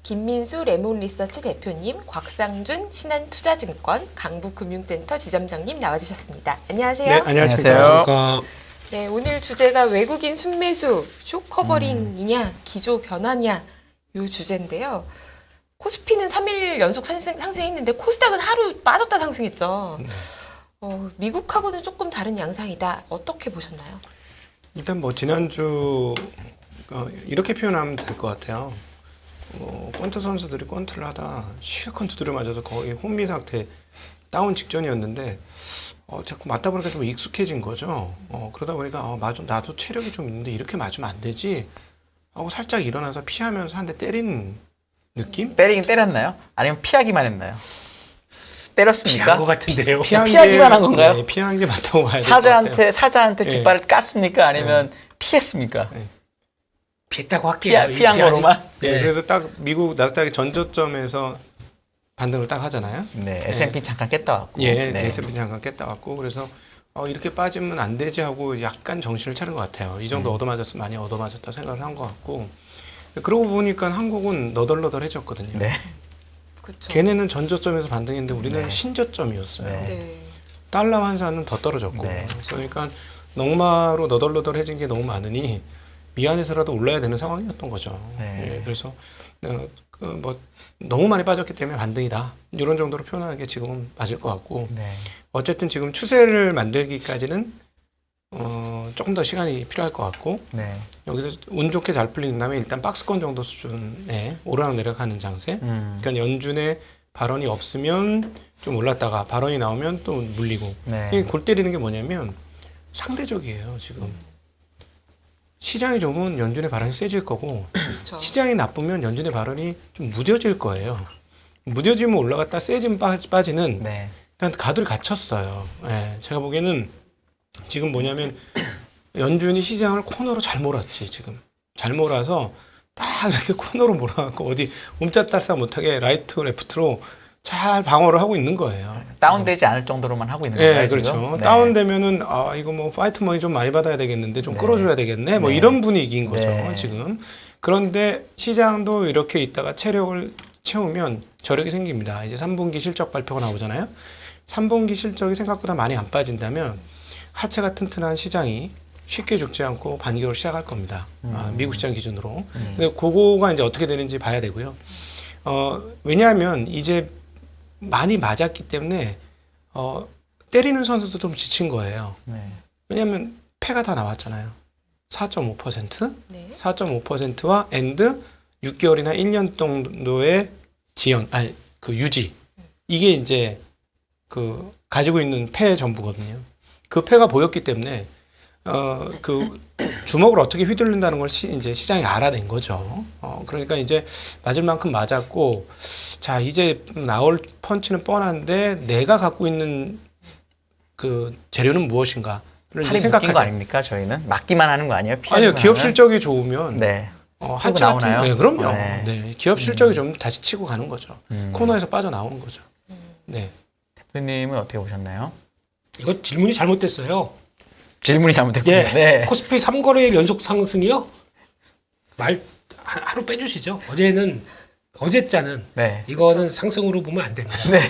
김민수 레몬리서치 대표님, 곽상준 신한투자증권 강북금융센터 지점장님 나와주셨습니다. 안녕하세요. 네, 안녕하십니까. 네, 오늘 주제가 외국인 순매수, 쇼커버링이냐, 기조 변화냐 이 주제인데요. 코스피는 3일 연속 상승했는데 코스닥은 하루 빠졌다 상승했죠. 미국하고는 조금 다른 양상이다. 어떻게 보셨나요? 일단 뭐 지난주 이렇게 표현하면 될 것 같아요. 퀀트 선수들이 퀀트를 하다 실컷 두드려 맞아서 거의 혼미 상태 다운 직전이었는데 자꾸 맞다 보니까 좀 익숙해진 거죠. 그러다 보니까 맞아, 나도 체력이 좀 있는데 이렇게 맞으면 안 되지 하고 살짝 일어나서 피하면서 한 대 때린 느낌? 때리긴 때렸나요? 아니면 피하기만 했나요? 때렸습니까? 피한 것 같은데요. 피하기만 한 건가요? 네, 피한 게 맞다고 봐야 될 것 같아요. 사자한테 네. 깃발을 깠습니까? 아니면 피했습니까? 네. 피했다고 할게요. 피한 거로만? 네, 그래서 딱 미국 나스닥이 전저점에서 반등을 딱 하잖아요. 네, S&P 잠깐 깼다 왔고. 예, 네. S&P 잠깐 깼다 왔고 그래서 이렇게 빠지면 안 되지 하고 약간 정신을 차린 것 같아요. 이 정도 얻어맞았으면 많이 얻어맞았다 생각을 한 것 같고 그러고 보니까 한국은 너덜너덜해졌거든요. 네. 그렇죠. 걔네는 전저점에서 반등했는데 우리는 신저점이었어요. 네. 네. 달러 환산은 더 떨어졌고 네. 그러니까 넉마로 너덜너덜해진 게 너무 많으니 미안해서라도 올라야 되는 상황이었던 거죠. 네. 예, 그래서 뭐 너무 많이 빠졌기 때문에 반등이다 이런 정도로 표현하는 게 지금은 맞을 것 같고 네. 어쨌든 지금 추세를 만들기까지는 조금 더 시간이 필요할 것 같고 네. 여기서 운 좋게 잘 풀린 다음에 일단 박스권 정도 수준에 오르락내리락하는 장세. 그러니까 연준의 발언이 없으면 좀 올랐다가 발언이 나오면 또 물리고. 네. 이게 골 때리는 게 뭐냐면 상대적이에요 지금. 시장이 좋으면 연준의 발언이 세질 거고 그렇죠. 시장이 나쁘면 연준의 발언이 좀 무뎌질 거예요. 무뎌지면 올라갔다 세지면 빠지는 네. 그러니까 가두리 갇혔어요. 예, 제가 보기에는 지금 뭐냐면 연준이 시장을 코너로 잘 몰았지 지금. 잘 몰아서 딱 이렇게 코너로 몰아갖고 어디 옴짝달싹 못하게 라이트 레프트로 잘 방어를 하고 있는 거예요. 다운되지 않을 정도로만 하고 있는 예, 건가요? 그렇죠. 지금? 네. 다운되면은 이거 뭐 파이트 머니 좀 많이 받아야 되겠는데 좀 네. 끌어줘야 되겠네. 뭐 네. 이런 분위기인 거죠 네. 지금. 그런데 시장도 이렇게 있다가 체력을 채우면 저력이 생깁니다. 이제 3분기 실적 발표가 나오잖아요. 3분기 실적이 생각보다 많이 안 빠진다면 하체가 튼튼한 시장이 쉽게 죽지 않고 반격을 시작할 겁니다. 미국 시장 기준으로. 근데 그거가 이제 어떻게 되는지 봐야 되고요. 왜냐하면 이제 많이 맞았기 때문에 때리는 선수도 좀 지친 거예요. 네. 왜냐하면 패가 다 나왔잖아요. 4.5%, 네. 4.5%와 엔드 6개월이나 1년 정도의 유지. 이게 이제 가지고 있는 패의 전부거든요. 그 패가 보였기 때문에 주먹을 어떻게 휘둘른다는 걸 이제 시장이 알아낸 거죠. 그러니까 이제 맞을 만큼 맞았고, 자, 이제 나올 펀치는 뻔한데 내가 갖고 있는 그 재료는 무엇인가를 팔이 묶인 거 아닙니까? 저희는 맞기만 하는 거 아니에요? 아니요, 기업 하면? 실적이 좋으면 네. 하체 나오나요? 같은 네, 그럼요. 네. 네, 기업 실적이 좀 다시 치고 가는 거죠. 코너에서 빠져나오는 거죠. 네. 대표님은 어떻게 보셨나요? 이거 질문이 잘못됐어요. 질문이 잘못됐군요. 예, 네. 코스피 3거래일 연속 상승이요? 하루 빼주시죠. 어제자는 네. 이거는 상승으로 보면 안 됩니다. 네.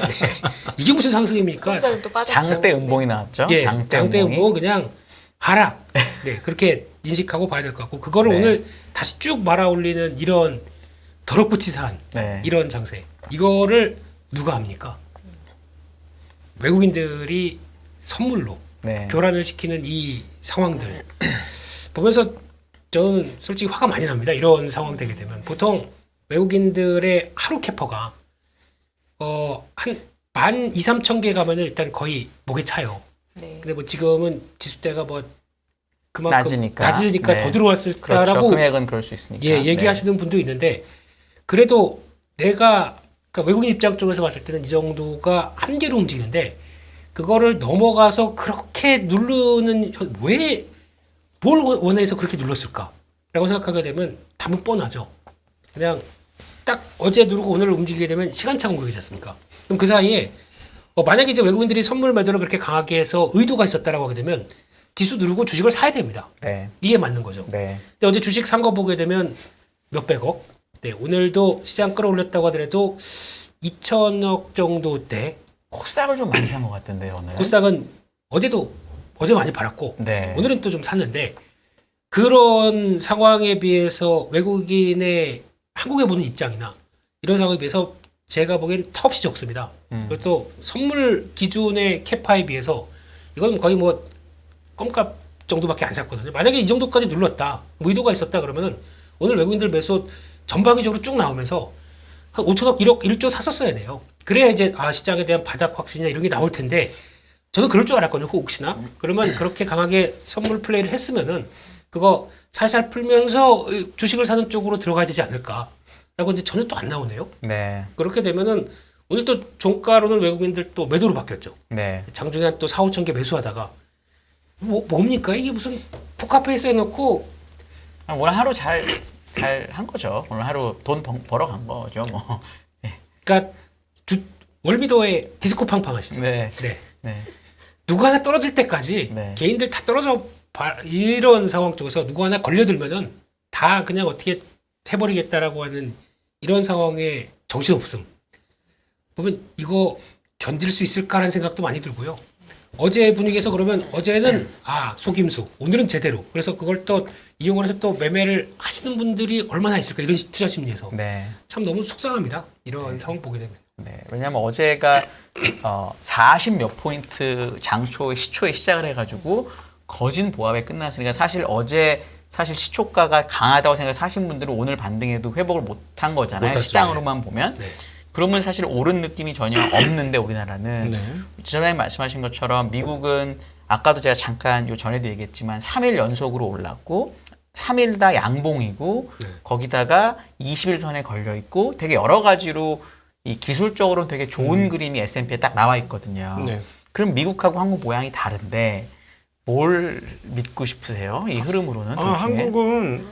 이게 무슨 상승입니까? 코스닥은 또 빠졌죠. 장대 음봉이 나왔죠? 예, 장대 장대 음봉이. 뭐 그냥 하락. 네, 그렇게 인식하고 봐야 될 것 같고 그거를 네. 오늘 다시 쭉 말아 올리는 이런 더럽고치사한 네. 이런 장세. 이거를 누가 합니까? 외국인들이 선물로 네. 교란을 시키는 이 상황들 보면서 저는 솔직히 화가 많이 납니다. 이런 상황 되게 되면 보통 외국인들의 하루 캐퍼가 한 12,000-13,000개 가면은 일단 거의 목에 차요. 네. 근데 뭐 지금은 지수대가 뭐 그만큼 낮으니까. 네. 더 들어왔을 그렇죠. 거라고 금액은 그럴 수 있으니까. 예, 얘기하시는 분도 있는데 그래도 내가 그러니까 외국인 입장 쪽에서 봤을 때는 이 정도가 한계로 움직이는데 그거를 넘어가서 그렇게 누르는 왜 뭘 원해서 그렇게 눌렀을까라고 생각하게 되면 답은 뻔하죠. 그냥 딱 어제 누르고 오늘 움직이게 되면 시간차 공격이지 않습니까? 그럼 그 사이에 만약에 이제 외국인들이 선물 매도를 그렇게 강하게 해서 의도가 있었다라고 하게 되면 지수 누르고 주식을 사야 됩니다. 네. 이게 맞는 거죠. 네. 근데 어제 주식 산 거 보게 되면 몇백억, 네, 오늘도 시장 끌어올렸다고 하더라도 2천억 정도대. 코스닥을 좀 많이 산 것 같은데요 오늘. 코스닥은 어제 많이 팔았고 네. 오늘은 또 좀 샀는데 그런 상황에 비해서 외국인의 한국에 보는 입장이나 이런 상황에 비해서 제가 보기엔 턱없이 적습니다. 그리고 또 선물 기준의 캐파에 비해서 이건 거의 뭐 껌값 정도밖에 안 샀거든요. 만약에 이 정도까지 눌렀다, 뭐 의도가 있었다 그러면은 오늘 외국인들 매수 전방위적으로 쭉 나오면서 한 5천억, 1억, 1조 샀었어야 돼요. 그래야 이제 시장에 대한 바닥 확신이나 이런 게 나올 텐데 저는 그럴 줄 알았거든요. 혹시나 그러면 그렇게 강하게 선물 플레이를 했으면은 그거 살살 풀면서 주식을 사는 쪽으로 들어가야 되지 않을까라고 이제 전혀 또 안 나오네요. 네. 그렇게 되면은 오늘 또 종가로는 외국인들 또 매도로 바뀌었죠. 네. 장중에 한 또 4, 5천 개 매수하다가 뭡니까 이게 무슨 포카페이스에 넣고 오늘 하루 잘 한 거죠. 오늘 하루 돈 벌어 간 거죠. 뭐. 그러니까 월미도의 디스코 팡팡 하시죠. 네. 네. 네. 누구 하나 떨어질 때까지 네. 개인들 다 떨어져 이런 상황 쪽에서 누구 하나 걸려들면은 다 그냥 어떻게 해버리겠다라고 하는 이런 상황에 정신없음. 보면 이거 견딜 수 있을까라는 생각도 많이 들고요. 어제 분위기에서 그러면 어제는 속임수, 오늘은 제대로. 그래서 그걸 또 이용을 해서 또 매매를 하시는 분들이 얼마나 있을까 이런 투자 심리에서 네. 참 너무 속상합니다. 이런 상황 보게 되면. 네. 왜냐하면 어제가 40 몇 포인트 장초에 시초에 시작을 해가지고 거진 보합에 끝났으니까 사실 어제 시초가가 강하다고 생각하신 분들은 오늘 반등에도 회복을 못한 거잖아요. 못했죠. 시장으로만 보면. 네. 그러면 사실 오른 느낌이 전혀 없는데 우리나라는 네. 지점장님 말씀하신 것처럼 미국은 아까도 제가 잠깐 요 전에도 얘기했지만 3일 연속으로 올랐고 3일 다 양봉이고 거기다가 20일 선에 걸려 있고 되게 여러 가지로 이 기술적으로는 되게 좋은 그림이 S&P에 딱 나와 있거든요. 네. 그럼 미국하고 한국 모양이 다른데 뭘 믿고 싶으세요? 이 흐름으로는 둘 중에? 한국은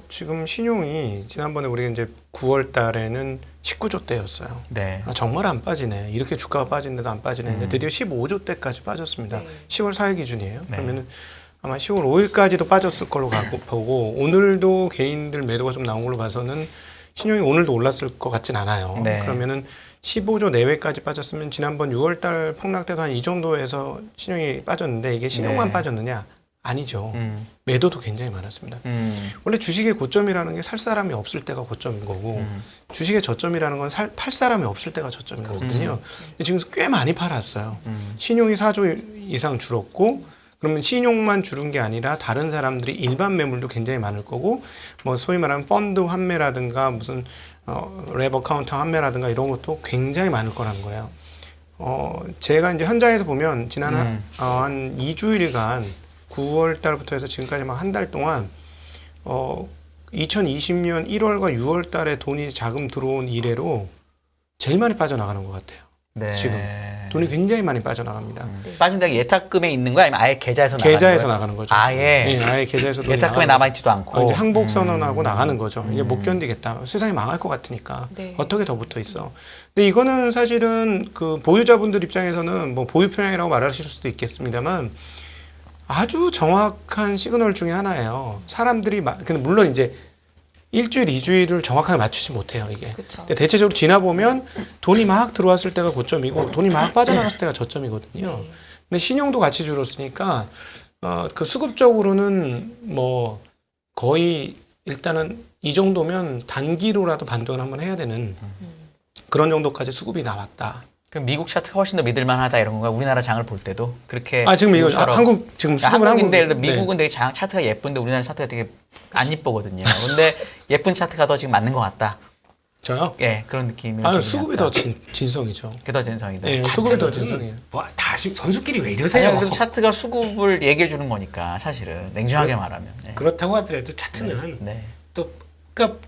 지금 신용이 지난번에 우리가 이제 9월 달에는 19조 대였어요. 네. 정말 안 빠지네. 이렇게 주가가 빠진데도 안 빠지네. 근데 드디어 15조 대까지 빠졌습니다. 네. 10월 4일 기준이에요. 네. 그러면은 아마 10월 5일까지도 빠졌을 걸로 보고 오늘도 개인들 매도가 좀 나온 걸로 봐서는 신용이 오늘도 올랐을 것 같진 않아요. 네. 그러면은 15조 내외까지 빠졌으면 지난번 6월 달 폭락 때도 한 이 정도에서 신용이 빠졌는데 이게 신용만 네. 빠졌느냐? 아니죠. 매도도 굉장히 많았습니다. 원래 주식의 고점이라는 게 살 사람이 없을 때가 고점인 거고 주식의 저점이라는 건 팔 사람이 없을 때가 저점이거든요. 근데 지금 꽤 많이 팔았어요. 신용이 4조 이상 줄었고 그러면 신용만 줄은 게 아니라 다른 사람들이 일반 매물도 굉장히 많을 거고 뭐 소위 말하는 펀드 환매라든가 무슨 랩 어카운트 환매라든가 이런 것도 굉장히 많을 거라는 거예요. 제가 이제 현장에서 보면 지난 한 2주일간 9월 달부터 해서 지금까지 막 한 달 동안 2020년 1월과 6월 달에 돈이 자금 들어온 이래로 제일 많이 빠져나가는 것 같아요. 네. 지금 돈이 굉장히 많이 빠져나갑니다. 빠진다는 게 예탁금에 있는 거야? 아니면 아예 계좌에서 나가는 계좌에서 거예요? 나가는 거죠. 아예? 네, 아예 계좌에서 돈이 예탁금에 나가는 남아있지도 않고? 이제 항복 선언하고 나가는 거죠. 이제 못 견디겠다. 세상이 망할 것 같으니까 네. 어떻게 더 붙어 있어. 근데 이거는 사실은 그 보유자분들 입장에서는 뭐 보유 편향이라고 말하실 수도 있겠습니다만 아주 정확한 시그널 중에 하나예요. 사람들이 근데 물론 이제 일주일, 2주일을 정확하게 맞추지 못해요, 이게. 그쵸. 근데 대체적으로 지나보면 돈이 막 들어왔을 때가 고점이고 돈이 막 빠져나갔을 때가 저점이거든요. 네. 근데 신용도 같이 줄었으니까 그 수급적으로는 뭐 거의 일단은 이 정도면 단기로라도 반등을 한번 해야 되는 그런 정도까지 수급이 나왔다. 그럼 미국 차트가 훨씬 더 믿을만하다 이런 건가? 우리나라 장을 볼 때도 그렇게 지금 이거 미국처럼. 한국 지금 수급은 한국인데 예를 들어 네. 미국은 되게 차트가 예쁜데 우리나라 차트가 되게 안 이쁘거든요. 근데 예쁜 차트가 더 지금 맞는 것 같다. 저요? 예, 그런 느낌이. 수급이 더 진성이죠. 그게 더 진성이다. 네, 수급이 더 진성이에요. 다 선수끼리 왜 이러세요? 아니, 차트가 수급을 얘기해 주는 거니까 사실은 냉정하게 말하면. 네. 그렇다고 하더라도 차트는 네. 또 그러니까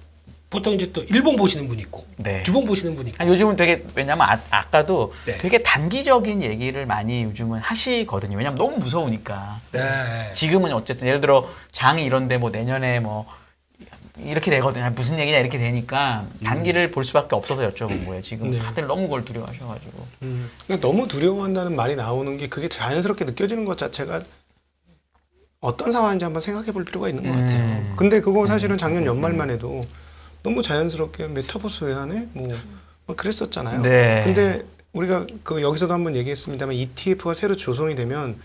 보통 이제 또 일본 보시는 분 있고 네. 주봉 보시는 분 있고 요즘은 되게 왜냐면 아까도 네. 되게 단기적인 얘기를 많이 요즘은 하시거든요. 왜냐면 너무 무서우니까. 네. 지금은 어쨌든 예를 들어 장이 이런데 뭐 내년에 뭐 이렇게 되거든요. 무슨 얘기냐 이렇게 되니까 단기를 볼 수밖에 없어서 여쭤본 거예요. 지금 네. 다들 너무 그걸 두려워하셔가지고. 그러니까 너무 두려워한다는 말이 나오는 게 그게 자연스럽게 느껴지는 것 자체가 어떤 상황인지 한번 생각해 볼 필요가 있는 것 같아요. 근데 그거 사실은 작년 연말만 해도 너무 자연스럽게 메타버스 왜 하네? 뭐 그랬었잖아요. 네. 근데 우리가 그 여기서도 한번 얘기했습니다만 ETF가 새로 조성이 되면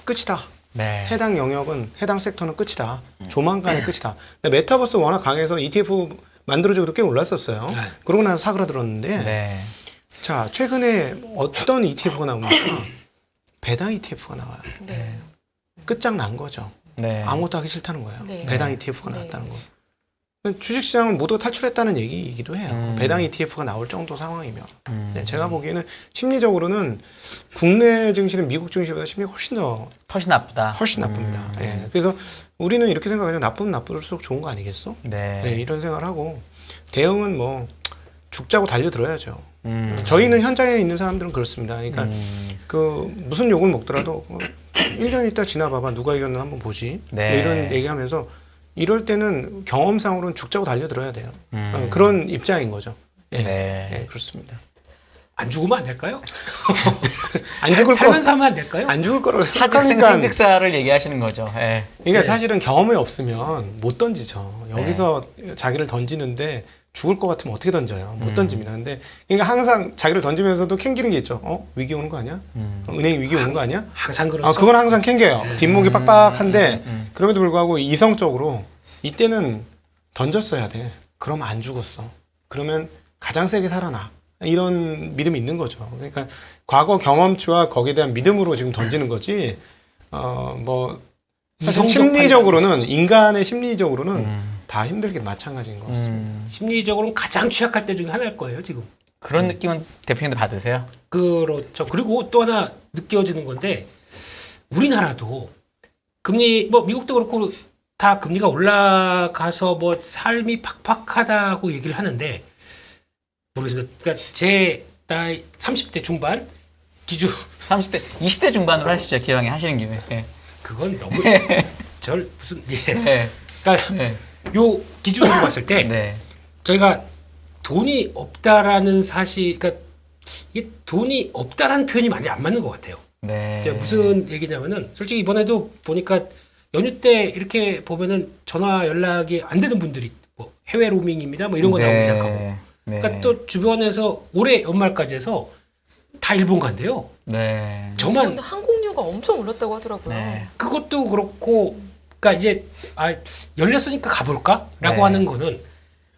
끝이다. 네. 해당 영역은 해당 섹터는 끝이다. 조만간에 끝이다. 근데 메타버스 워낙 강해서 ETF 만들어지고도 꽤 올랐었어요. 네. 그러고 나서 사그라들었는데 네. 자 최근에 어떤 ETF가 나옵니까? 배당 ETF가 나와요. 네. 끝장난 거죠. 네. 아무것도 하기 싫다는 거예요. 네. 배당 ETF가 네. 나왔다는 거. 주식시장은 모두가 탈출했다는 얘기이기도 해요. 배당 ETF가 나올 정도 상황이면. 네, 제가 보기에는 심리적으로는 국내 증시는 미국 증시보다 심리가 훨씬 나쁘다. 나쁩니다. 예, 그래서 우리는 이렇게 생각하죠. 나쁘면 나쁠수록 좋은 거 아니겠어? 네. 네, 이런 생각을 하고 대응은 뭐 죽자고 달려들어야죠. 음. 저희는 현장에 있는 사람들은 그렇습니다. 그러니까 그 무슨 욕을 먹더라도 1년 있다 지나봐봐 누가 이겼나 한번 보지. 네. 뭐 이런 얘기하면서 이럴 때는 경험상으로는 죽자고 달려들어야 돼요. 그런 입장인 거죠. 예, 네. 예, 그렇습니다. 안 죽으면 안 될까요? 안 죽을 거, 살면서 하면 안 될까요? 안 죽을 거를 사직생 생각하니까. 생즉사를 얘기하시는 거죠. 예. 그러니까 사실은 경험이 없으면 못 던지죠. 여기서 자기를 던지는데 죽을 것 같으면 어떻게 던져요? 못 던집니다. 근데 그러니까 항상 자기를 던지면서도 캥기는 게 있죠. 위기 오는 거 아니야? 은행이 위기 오는 거 아니야? 항상 그렇죠. 그건 항상 캥겨요. 뒷목이 빡빡한데 그럼에도 불구하고 이성적으로 이때는 던졌어야 돼. 그럼 안 죽었어. 그러면 가장 세게 살아나. 이런 믿음이 있는 거죠. 그러니까 과거 경험치와 거기에 대한 믿음으로 지금 던지는 거지. 뭐 사실 이성적 심리적으로는 인간의 심리적으로는 다 힘들게 마찬가지인 것 같습니다. 심리적으로는 가장 취약할 때 중에 하나일 거예요, 지금. 그런 느낌은 대표님도 받으세요? 그렇죠. 그리고 또 하나 느껴지는 건데 우리나라도 금리 뭐 미국도 그렇고 다 금리가 올라가서 뭐 삶이 팍팍하다고 얘기를 하는데 모르겠습니다. 그러니까 제 나이 30대 중반 기준 30대, 20대 중반으로 하시죠. 기왕에 하시는 김에. 예. 그건 너무 절 무슨 예. 네. 그러니까 네. 요 기준으로 봤을 때 네. 저희가 돈이 없다라는 사실, 그러니까 이게 돈이 없다라는 표현이 많이 안 맞는 것 같아요. 네. 이제 무슨 얘기냐면은 솔직히 이번에도 보니까 연휴 때 이렇게 보면은 전화 연락이 안 되는 분들이 뭐 해외 로밍입니다, 뭐 이런 거 나오기 시작하고, 네. 그러니까 또 주변에서 올해 연말까지 해서 다 일본 간대요. 네. 저만 이번 항공료가 엄청 올랐다고 하더라고요. 네. 그것도 그렇고, 그러니까 이제 열렸으니까 가볼까라고 네. 하는 거는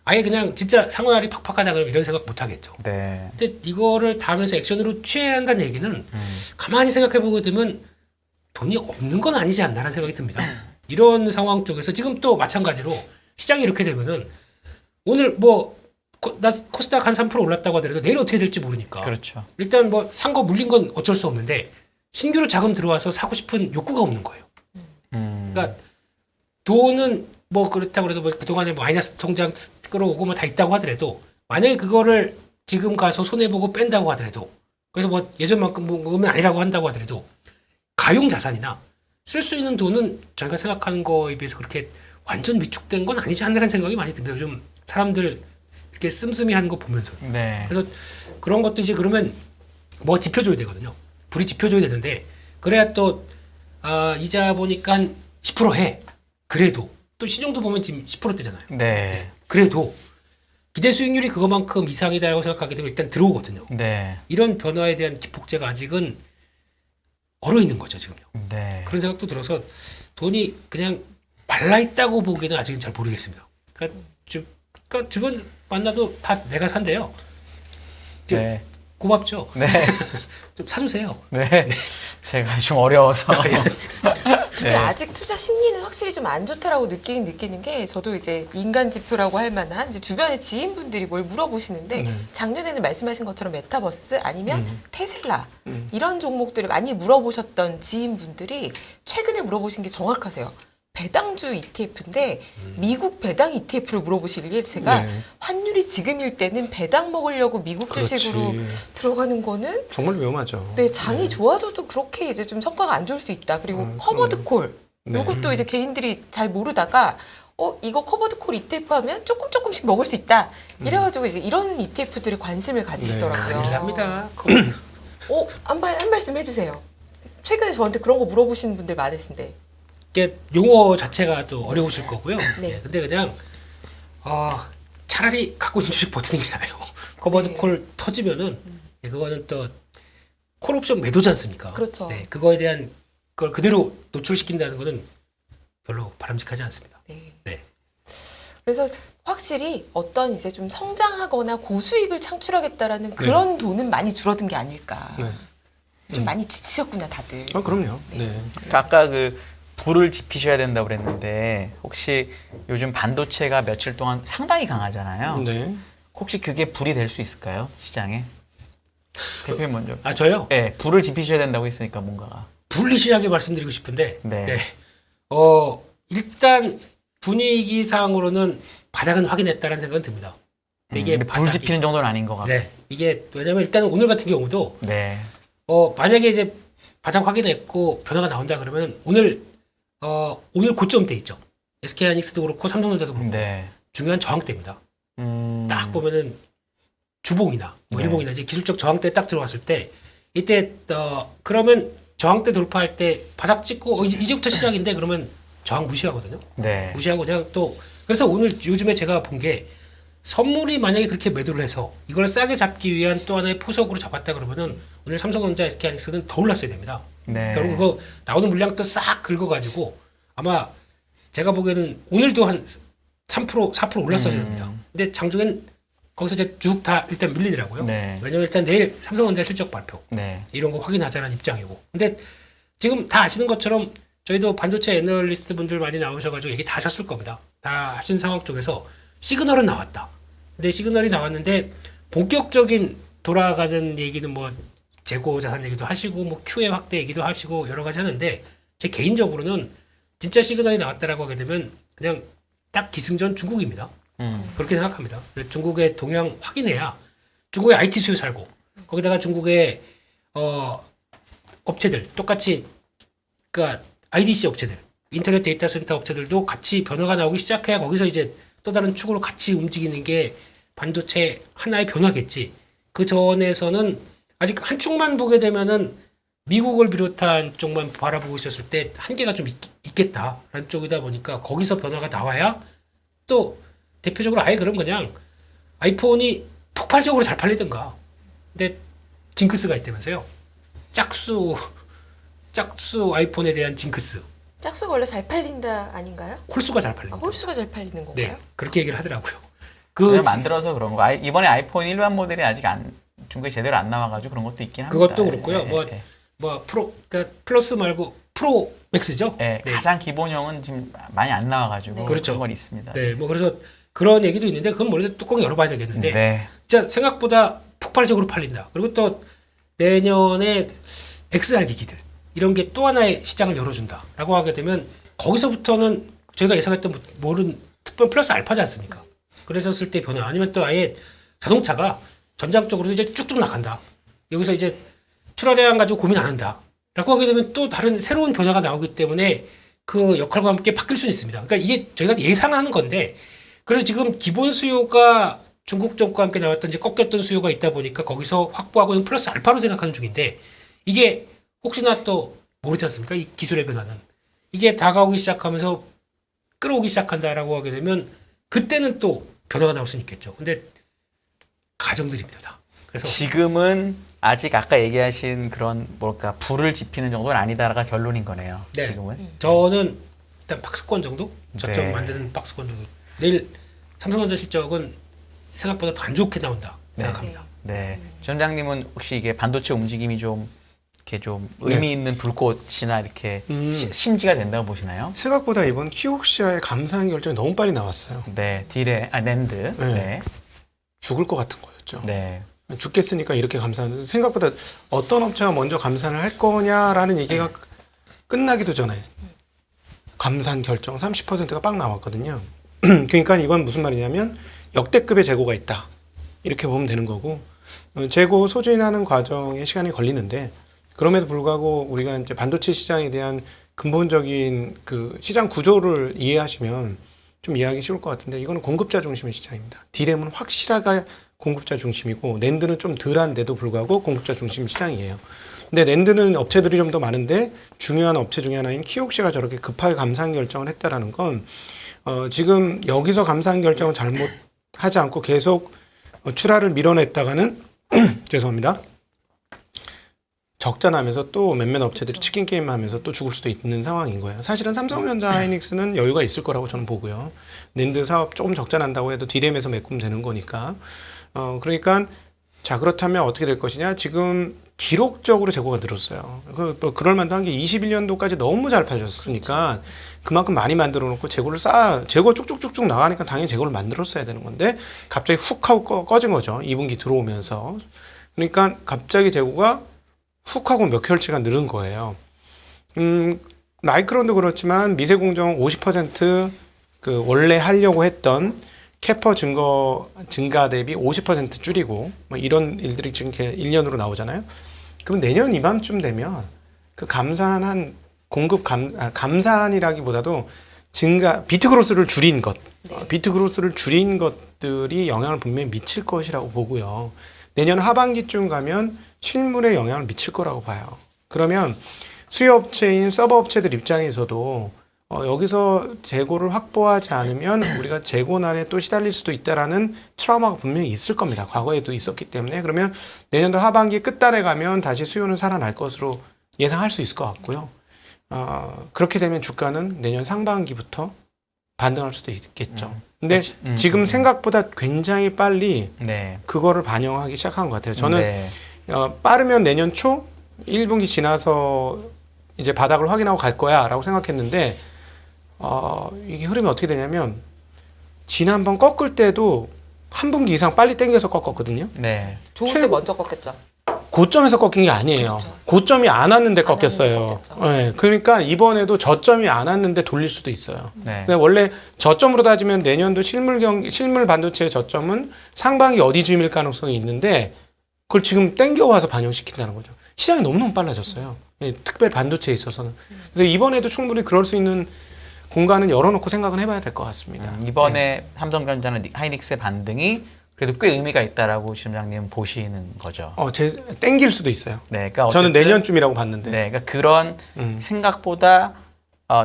아예 그냥 진짜 상황이 팍팍하다 그러면 이런 생각 못 하겠죠. 네. 근데 이거를 다음에서 액션으로 취해야 한다는 얘기는 가만히 생각해 보게 되면 돈이 없는 건 아니지 않나라는 생각이 듭니다. 이런 상황 쪽에서 지금 또 마찬가지로 시장이 이렇게 되면은 오늘 뭐 나 코스닥 한 3% 올랐다고 하더라도 내일 어떻게 될지 모르니까 그렇죠. 일단 뭐 산 거 물린 건 어쩔 수 없는데 신규로 자금 들어와서 사고 싶은 욕구가 없는 거예요. 그러니까 돈은 뭐 그렇다고 해서 뭐 그동안에 마이너스 통장 끌어오고 뭐 다 있다고 하더라도 만약에 그거를 지금 가서 손해보고 뺀다고 하더라도 그래서 뭐 예전만큼 뭐 아니라고 한다고 하더라도 가용 자산이나 쓸 수 있는 돈은 저희가 생각하는 거에 비해서 그렇게 완전 위축된 건 아니지 않나라는 생각이 많이 듭니다. 요즘 사람들 이렇게 씀씀이 하는 거 보면서. 네. 그래서 그런 것도 이제 그러면 뭐 지펴줘야 되거든요. 불이 지펴줘야 되는데 그래야 또 이자 보니까 한 10% 해. 그래도 또 시중도 보면 지금 10%대잖아요. 네. 그래도 기대 수익률이 그거만큼 이상이다라고 생각하게 되면 일단 들어오거든요. 네. 이런 변화에 대한 기폭제가 아직은 얼어 있는 거죠, 지금요. 네. 그런 생각도 들어서 돈이 그냥 말라 있다고 보기에는 아직은 잘 모르겠습니다. 그러니까 주변 만나도 다 내가 산대요. 네. 고맙죠. 네. 좀 사주세요. 네. 제가 좀 어려워서. 근데 아직 투자 심리는 확실히 좀 안 좋다라고 느끼는 게 저도 이제 인간 지표라고 할 만한 이제 주변의 지인분들이 뭘 물어보시는데 작년에는 말씀하신 것처럼 메타버스 아니면 테슬라 이런 종목들을 많이 물어보셨던 지인분들이 최근에 물어보신 게 정확하세요. 배당주 ETF인데 미국 배당 ETF를 물어보시길래 제가 네. 환율이 지금일 때는 배당 먹으려고 미국 그렇지. 주식으로 들어가는 거는 정말 위험하죠. 네, 장이 좋아져도 그렇게 이제 좀 성과가 안 좋을 수 있다. 그리고 커버드 콜. 네. 요것도 이제 개인들이 잘 모르다가 이거 커버드 콜 ETF 하면 조금씩 먹을 수 있다. 이래가지고 이제 이런 ETF들에 관심을 가지시더라고요. 큰일 납니다. 한 말씀 해주세요. 최근에 저한테 그런 거 물어보시는 분들 많으신데. 이게 용어 자체가 또 어려우실 거고요. 네. 근데 그냥 차라리 갖고 있는 주식 버티는 게 나아요. 커버드 네. 콜 터지면은 그거는 또 콜 옵션 매도지 않습니까? 그렇죠. 네, 그거에 대한 그걸 그대로 노출시킨다는 거는 별로 바람직하지 않습니다. 네. 네. 그래서 확실히 어떤 이제 좀 성장하거나 고수익을 창출하겠다라는 그런 돈은 많이 줄어든 게 아닐까. 네. 좀 많이 지치셨구나 다들. 그럼요. 네. 아까 그 불을 지피셔야 된다고 그랬는데 혹시 요즘 반도체가 며칠 동안 상당히 강하잖아요. 네. 혹시 그게 불이 될 수 있을까요? 시장에? 대표님 먼저. 아 저요? 네, 불을 지피셔야 된다고 했으니까 뭔가가. 불리시하게 말씀드리고 싶은데 네. 일단 분위기상으로는 바닥은 확인했다는 생각은 듭니다. 근데 이게 근데 불 지피는 정도는 아닌 것 같고. 네, 이게 왜냐면 일단 오늘 같은 경우도 네. 만약에 이제 바닥 확인했고 변화가 나온다 그러면 오늘 고점대 있죠. SK하이닉스도 그렇고 삼성전자도 그렇고 네. 중요한 저항대입니다. 딱 보면은 주봉이나 뭐 네. 일봉이나 이제 기술적 저항대 딱 들어왔을 때 이때 그러면 저항대 돌파할 때 바닥 찍고 이제부터 시작인데 그러면 저항 무시하거든요. 네. 무시하고 그냥 또 그래서 오늘 요즘에 제가 본 게 선물이 만약에 그렇게 매도를 해서 이걸 싸게 잡기 위한 또 하나의 포석으로 잡았다 그러면은 오늘 삼성전자, SK하이닉스는 더 올랐어야 됩니다. 네. 그리고 그거 나오는 물량 또 싹 긁어가지고 아마 제가 보기에는 오늘도 한 3%, 4% 올랐어야 됩니다. 근데 장중엔 거기서 이제 쭉 다 일단 밀리더라고요. 네. 왜냐면 일단 내일 삼성전자 실적 발표 네. 이런 거 확인하자는 입장이고. 근데 지금 다 아시는 것처럼 저희도 반도체 애널리스트 분들 많이 나오셔가지고 얘기 다 하셨을 겁니다. 다 하신 상황 쪽에서 시그널은 나왔다. 근데 시그널이 나왔는데 본격적인 돌아가는 얘기는 뭐 재고 자산 얘기도 하시고 뭐 QE 확대 얘기도 하시고 여러 가지 하는데 제 개인적으로는 진짜 시그널이 나왔다라고 하게 되면 그냥 딱 기승전 중국입니다. 그렇게 생각합니다. 중국의 동향 확인해야 중국의 IT 수요 살고 거기다가 중국의 업체들 똑같이 그러니까 IDC 업체들 인터넷 데이터 센터 업체들도 같이 변화가 나오기 시작해야 거기서 이제 또 다른 축으로 같이 움직이는 게 반도체 하나의 변화겠지. 그 전에서는 아직 한쪽만 보게 되면은 미국을 비롯한 쪽만 바라보고 있었을 때 한계가 좀 있겠다라는 쪽이다 보니까 거기서 변화가 나와야 또 대표적으로 아예 그럼 그냥 아이폰이 폭발적으로 잘 팔리든가. 근데 징크스가 있다면서요. 짝수 아이폰에 대한 징크스. 짝수가 원래 잘 팔린다 아닌가요? 홀수가 잘 팔린다. 홀수가 잘 팔리는 건가요? 네, 그렇게 얘기를 하더라고요. 그냥 만들어서 그런 거. 이번에 아이폰 일반 모델이 아직 중국에 제대로 안 나와가지고 그런 것도 있긴 합니다. 그것도 그렇고요. 그러니까 플러스 말고 프로 맥스죠. 네, 네. 가장 기본형은 지금 많이 안 나와가지고 네. 그렇죠. 그런 건 있습니다. 네, 뭐 그래서 그런 얘기도 있는데 그건 모르겠 뚜껑 열어봐야 되겠는데 네. 진짜 생각보다 폭발적으로 팔린다. 그리고 또 내년에 XR 기기들 이런 게 또 하나의 시장을 열어준다라고 하게 되면 거기서부터는 저희가 예상했던 모른 특별 플러스 알파지 않습니까? 그랬었을 때 변화 아니면 또 아예 자동차가 전장 쪽으로 이제 쭉쭉 나간다. 여기서 이제 출하량 가지고 고민 안 한다라고 하게 되면 또 다른 새로운 변화가 나오기 때문에 그 역할과 함께 바뀔 수는 있습니다. 그러니까 이게 저희가 예상하는 건데 그래서 지금 기본 수요가 중국 쪽과 함께 나왔던 이제 꺾였던 수요가 있다 보니까 거기서 확보하고 있는 플러스 알파로 생각하는 중인데 이게 혹시나 또 모르지 않습니까? 이 기술의 변화는 이게 다가오기 시작하면서 끌어오기 시작한다라고 하게 되면 그때는 또 변화가 나올 수는 있겠죠. 근데 가정들입니다 다. 그래서 지금은 아직 아까 얘기하신 그런 뭘까 불을 지피는 정도는 아니다가 결론인 거네요. 네. 지금은. 저는 일단 박스권 정도 저점 네. 만드는 박스권 정도 내일 삼성전자 실적은 생각보다 더 안 좋게 나온다 네. 생각합니다. 네. 전장님은 혹시 이게 반도체 움직임이 좀 이렇게 좀 의미 있는 불꽃이나 이렇게 심지가 된다고 보시나요? 생각보다 이번 키옥시아의 감사한 결정이 너무 빨리 나왔어요. 네. 낸드. 네. 네. 죽을 것 같은 거였죠. 네. 죽겠으니까 이렇게 감사하는 생각보다 어떤 업체가 먼저 감산을 할 거냐라는 얘기가 끝나기도 전에 감산 결정 30%가 빡 나왔거든요. 그러니까 이건 무슨 말이냐면 역대급의 재고가 있다. 이렇게 보면 되는 거고 재고 소진하는 과정에 시간이 걸리는데 그럼에도 불구하고 우리가 이제 반도체 시장에 대한 근본적인 그 시장 구조를 이해하시면 좀 이해하기 쉬울 것 같은데 이거는 공급자 중심의 시장입니다. 디램은 확실하게 공급자 중심이고 낸드는 좀 덜한데도 불구하고 공급자 중심 시장이에요. 근데 낸드는 업체들이 좀 더 많은데 중요한 업체 중에 하나인 키옥시가 저렇게 급하게 감산 결정을 했다라는 건 지금 여기서 감산 결정을 잘못 하지 않고 계속 출하를 밀어냈다가는 죄송합니다. 적자나면서 또 몇몇 업체들이 치킨 게임 하면서 또 죽을 수도 있는 상황인 거예요. 사실은 삼성전자 하이닉스는 여유가 있을 거라고 저는 보고요. 낸드 사업 조금 적자 난다고 해도 디램에서 메꾸면 거니까. 그러니까 자 그렇다면 어떻게 될 것이냐? 지금 기록적으로 재고가 늘었어요. 그럴 만도 한 게 21년도까지 너무 잘 팔렸으니까 그만큼 많이 만들어 놓고 재고 쭉쭉쭉쭉 나가니까 당연히 재고를 만들었어야 되는 건데 갑자기 훅 하고 꺼진 거죠. 2분기 들어오면서. 그러니까 갑자기 재고가 훅 하고 몇 개월치가 늘은 거예요. 마이크론도 그렇지만 미세공정 50% 원래 하려고 했던 캐퍼 증가 대비 50% 줄이고 뭐 이런 일들이 지금 1년으로 나오잖아요. 그럼 내년 이맘쯤 되면 그 감산한 공급 감산이라기보다도 비트 그로스를 줄인 것, 비트 그로스를 줄인 것들이 영향을 분명히 미칠 것이라고 보고요. 내년 하반기쯤 가면 실물에 영향을 미칠 거라고 봐요. 그러면 수요업체인 서버업체들 입장에서도 여기서 재고를 확보하지 않으면 우리가 재고난에 또 시달릴 수도 있다라는 트라우마가 분명히 있을 겁니다. 과거에도 있었기 때문에. 그러면 내년도 하반기 끝단에 가면 다시 수요는 살아날 것으로 예상할 수 있을 것 같고요. 그렇게 되면 주가는 내년 상반기부터 반등할 수도 있겠죠. 근데 지금 생각보다 굉장히 빨리 네. 그거를 반영하기 시작한 것 같아요. 저는 빠르면 내년 초 1분기 지나서 이제 바닥을 확인하고 갈 거야 라고 생각했는데 이게 흐름이 어떻게 되냐면 지난번 꺾을 때도 한 분기 이상 빨리 당겨서 꺾었거든요. 네. 좋을 때 먼저 꺾였죠. 고점에서 꺾인 게 아니에요. 그렇죠. 고점이 안 왔는데 안 꺾였어요. 왔는데 꺾였죠. 네, 그러니까 이번에도 저점이 안 왔는데 돌릴 수도 있어요. 네. 근데 원래 저점으로 따지면 내년도 실물 반도체의 저점은 상반기 어디쯤일 가능성이 있는데 그걸 지금 땡겨와서 반영시킨다는 거죠. 시장이 너무너무 빨라졌어요. 특별히 반도체에 있어서는. 그래서 이번에도 충분히 그럴 수 있는 공간은 열어놓고 생각은 해봐야 될 것 같습니다. 이번에 삼성전자는 하이닉스의 반등이 그래도 꽤 의미가 있다라고 지점장님 보시는 거죠. 땡길 수도 있어요. 네, 그러니까 저는 내년쯤이라고 봤는데. 네, 그러니까 그런 생각보다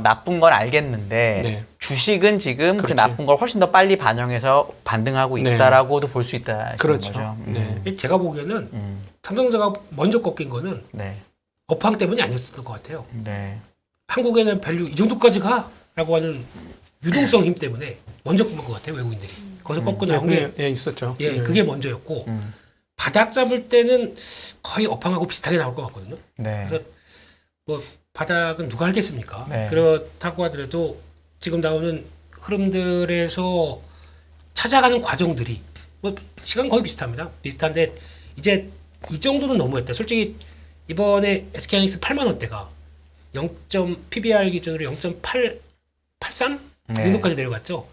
나쁜 건 알겠는데 네. 주식은 지금 그렇지. 그 나쁜 걸 훨씬 더 빨리 반영해서 반등하고 네. 있다라고도 볼 수 있다. 그렇죠. 거죠. 네. 제가 보기에는 삼성전자가 먼저 꺾인 거는 네. 업황 때문이 아니었을 것 같아요. 네. 한국에는 밸류 이 정도까지 가라고 하는 유동성 힘 때문에 먼저 꺾은 것 같아요, 외국인들이. 거기서 꺾고 나온 게 있었죠. 그게 먼저였고 바닥 잡을 때는 거의 업황하고 비슷하게 나올 것 같거든요. 네. 그래서 뭐 바닥은 누가 알겠습니까? 네. 그렇다고 하더라도 지금 나오는 흐름들에서 찾아가는 과정들이 뭐 시간 거의 비슷합니다. 비슷한데 이제 이 정도는 너무했다. 솔직히 이번에 SK하이닉스 8만 원대가 0. PBR 기준으로 0.83 그 네. 정도까지 내려갔죠.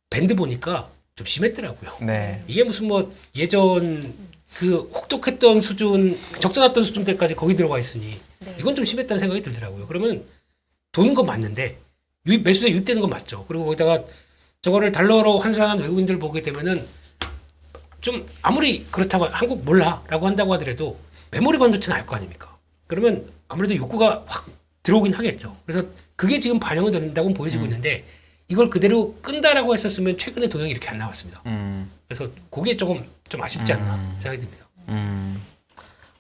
밴드 보니까 좀 심했더라고요. 네. 이게 무슨 뭐 예전 그 혹독했던 수준, 적절했던 수준 때까지 거기 들어가 있으니 네. 이건 좀 심했다는 생각이 들더라고요. 그러면 도는 건 맞는데 매수세 유입되는 건 맞죠. 그리고 거기다가 저거를 달러로 환산한 외국인들 보게 되면은 좀 아무리 그렇다고 한국 몰라라고 한다고 하더라도 메모리 반도체는 알 거 아닙니까? 그러면 아무래도 욕구가 확 들어오긴 하겠죠. 그래서 그게 지금 반영이 된다고 보여지고 있는데 이걸 그대로 끈다라고 했었으면 최근에 도형이 이렇게 안 나왔습니다. 그래서 그게 조금 좀 아쉽지 않나 생각이 듭니다.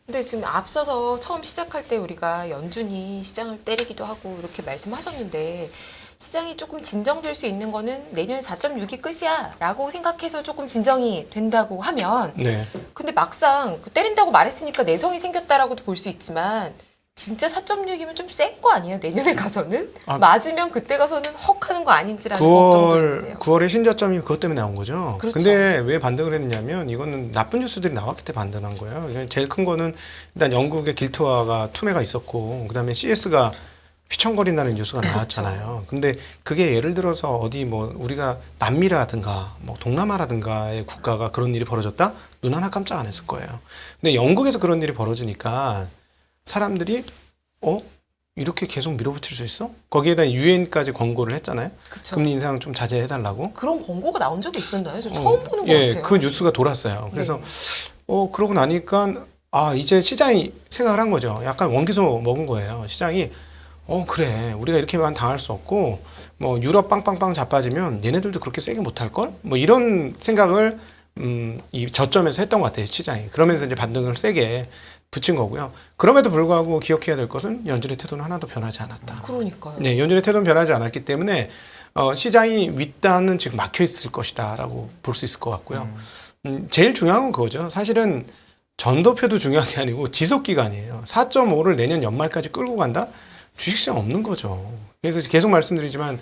근데 지금 앞서서 처음 시작할 때 우리가 연준이 시장을 때리기도 하고 이렇게 말씀하셨는데 시장이 조금 진정될 수 있는 거는 내년 4.6이 끝이야 라고 생각해서 조금 진정이 된다고 하면 네. 근데 막상 때린다고 말했으니까 내성이 생겼다라고도 볼 수 있지만 진짜 4.6이면 좀 센 거 아니에요? 내년에 가서는? 맞으면 그때 가서는 헉 하는 거 아닌지라는 걱정도 있는데요. 9월에 신저점이 그것 때문에 나온 거죠. 그렇죠. 근데 왜 반등을 했냐면 이거는 나쁜 뉴스들이 나왔기 때문에 반등한 거예요. 제일 큰 거는 일단 영국의 길트와가 투매가 있었고 그다음에 CS가 휘청거린다는 뉴스가 나왔잖아요. 근데 그게 예를 들어서 어디 뭐 우리가 남미라든가 뭐 동남아라든가의 국가가 그런 일이 벌어졌다? 눈 하나 깜짝 안 했을 거예요. 근데 영국에서 그런 일이 벌어지니까 사람들이 이렇게 계속 밀어붙일 수 있어? 거기에다 유엔까지 권고를 했잖아요. 그쵸. 금리 인상 좀 자제해달라고. 그런 권고가 나온 적이 있었나요? 저 처음 보는 것 같아요. 그 뉴스가 돌았어요. 그래서 네. 그러고 나니까 이제 시장이 생각을 한 거죠. 약간 원기소 먹은 거예요. 시장이 그래 우리가 이렇게만 당할 수 없고 뭐 유럽 빵빵빵 자빠지면 얘네들도 그렇게 세게 못할 걸? 뭐 이런 생각을 이 저점에서 했던 것 같아요 시장이. 그러면서 이제 반등을 세게 붙인 거고요. 그럼에도 불구하고 기억해야 될 것은 연준의 태도는 하나도 변하지 않았다. 그러니까요. 네, 연준의 태도는 변하지 않았기 때문에 시장이 윗단은 지금 막혀 있을 것이다라고 볼 수 있을 것 같고요. 제일 중요한 건 그거죠. 사실은 전도표도 중요한 게 아니고 지속 기간이에요. 4.5를 내년 연말까지 끌고 간다? 주식시장 없는 거죠. 그래서 계속 말씀드리지만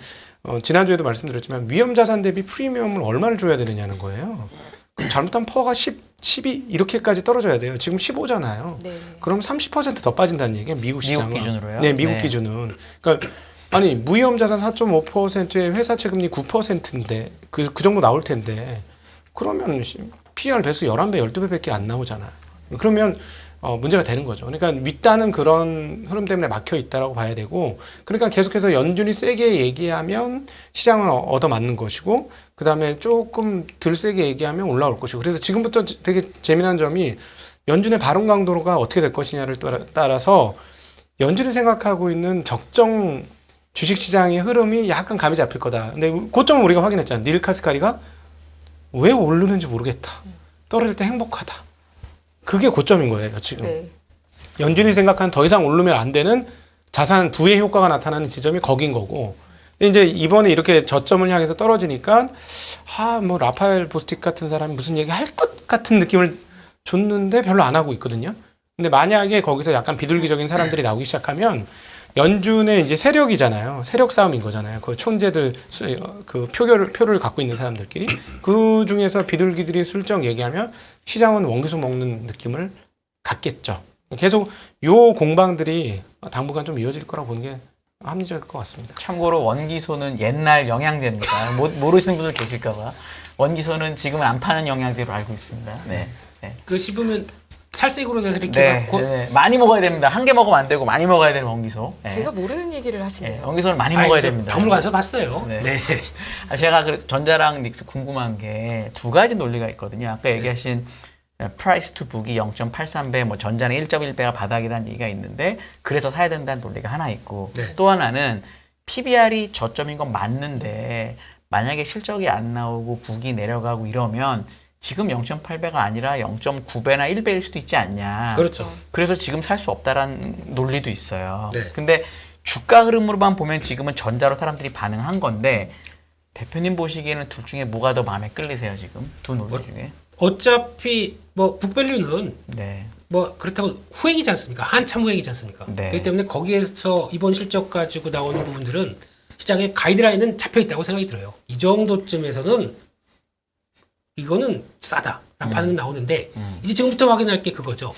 지난주에도 말씀드렸지만 위험자산 대비 프리미엄을 얼마를 줘야 되느냐는 거예요. 그럼 잘못하면 퍼가 10, 12 이렇게까지 떨어져야 돼요. 지금 15잖아요. 네. 그럼 30%더 빠진다는 얘기예요. 미국 시장은. 미국 기준으로요? 네, 미국 네. 기준은. 그러니까 아니 무위험자산 4.5%에 회사채금리 9%인데 그 정도 나올 텐데 그러면 PER 배수 11배, 12배밖에 안 나오잖아요. 그러면 문제가 되는 거죠. 그러니까 윗단은 그런 흐름 때문에 막혀 있다라고 봐야 되고, 그러니까 계속해서 연준이 세게 얘기하면 시장은 얻어맞는 것이고, 그 다음에 조금 덜 세게 얘기하면 올라올 것이고, 그래서 지금부터 되게 재미난 점이 연준의 발언 강도가 어떻게 될 것이냐를 따라서 연준이 생각하고 있는 적정 주식시장의 흐름이 약간 감이 잡힐 거다. 근데 고점은 우리가 확인했잖아요. 닐 카스카리가 왜 오르는지 모르겠다. 떨어질 때 행복하다. 그게 고점인 거예요, 지금. 네. 연준이 생각한 더 이상 오르면 안 되는 자산 부의 효과가 나타나는 지점이 거긴 거고. 근데 이제 이번에 이렇게 저점을 향해서 떨어지니까, 뭐, 라파엘 보스틱 같은 사람이 무슨 얘기 할 것 같은 느낌을 줬는데 별로 안 하고 있거든요. 근데 만약에 거기서 약간 비둘기적인 사람들이 나오기 시작하면 연준의 이제 세력이잖아요. 세력 싸움인 거잖아요. 그 촌재들, 그 표를 갖고 있는 사람들끼리. 그 중에서 비둘기들이 슬쩍 얘기하면 시장은 원기수 먹는 느낌을 갖겠죠. 계속 요 공방들이 당분간 좀 이어질 거라고 보는 게 합리적일 것 같습니다. 참고로 원기소는 옛날 영양제입니다. 모르시는 분들 계실까봐. 원기소는 지금은 안 파는 영양제로 알고 있습니다. 네. 네. 그 씹으면 살색으로 돼서 이렇게 네, 막 고- 네. 많이 먹어야 됩니다. 한 개 먹으면 안 되고 많이 먹어야 되는 원기소. 네. 제가 모르는 얘기를 네, 하시네요. 원기소는 많이 아니, 먹어야 저 됩니다. 박물관에서 봤어요. 네. 네. 제가 전자랑 닉스 궁금한 게 두 가지 논리가 있거든요. 아까 얘기하신 프라이스 투 북이 0.83배, 뭐 전자는 1.1배가 바닥이라는 얘기가 있는데 그래서 사야 된다는 논리가 하나 있고 네. 또 하나는 PBR이 저점인 건 맞는데 만약에 실적이 안 나오고 북이 내려가고 이러면 지금 0.8배가 아니라 0.9배나 1배일 수도 있지 않냐. 그렇죠. 그래서 지금 살 수 없다라는 논리도 있어요. 네. 근데 주가 흐름으로만 보면 지금은 전자로 사람들이 반응한 건데 대표님 보시기에는 둘 중에 뭐가 더 마음에 끌리세요 지금? 두 논리 중에? 어차피 뭐 북밸류는 네. 뭐 그렇다고 후행이지 않습니까? 한참 후행이지 않습니까? 네. 그렇기 때문에 거기에서 이번 실적 가지고 나오는 부분들은 시장의 가이드라인은 잡혀 있다고 생각이 들어요. 이 정도쯤에서는 이거는 싸다. 라는 반응이 나오는데 이제 지금부터 확인할 게 그거죠.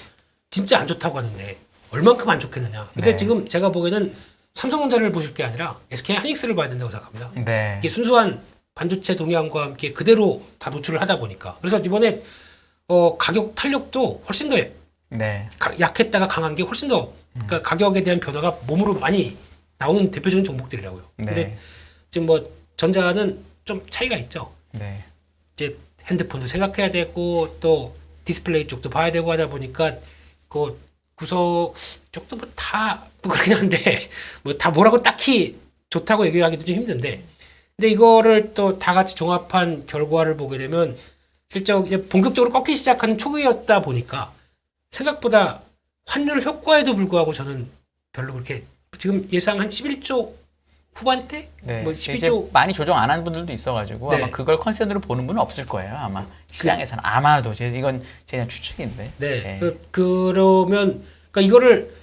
진짜 안 좋다고 하는데 얼만큼 안 좋겠느냐. 근데 네. 지금 제가 보기에는 삼성전자를 보실 게 아니라 SK 하이닉스를 봐야 된다고 생각합니다. 네. 이게 순수한 반도체 동향과 함께 그대로 다 노출을 하다 보니까 그래서 이번에 가격 탄력도 훨씬 더 네. 약했다가 강한 게 훨씬 더 그러니까 가격에 대한 변화가 몸으로 많이 나오는 대표적인 종목들이라고요. 근데 네. 지금 뭐 전자는 좀 차이가 있죠. 네. 이제 핸드폰도 생각해야 되고 또 디스플레이 쪽도 봐야 되고 하다 보니까 그 구석 쪽도 뭐 다 그렇긴 한데 뭐 다 뭐라고 딱히 좋다고 얘기하기도 좀 힘든데 근데 이거를 또 다 같이 종합한 결과를 보게 되면 실적 이제 본격적으로 꺾기 시작하는 초기였다 보니까 생각보다 환율 효과에도 불구하고 저는 별로 그렇게 지금 예상 한 11조 후반대? 네. 뭐 이제 12조 많이 조정 안 한 분들도 있어가지고 네. 아마 그걸 컨센으로 보는 분은 없을 거예요. 아마 시장에서는 아마도 이건 제 그냥 추측인데. 네. 그러면 그러니까 이거를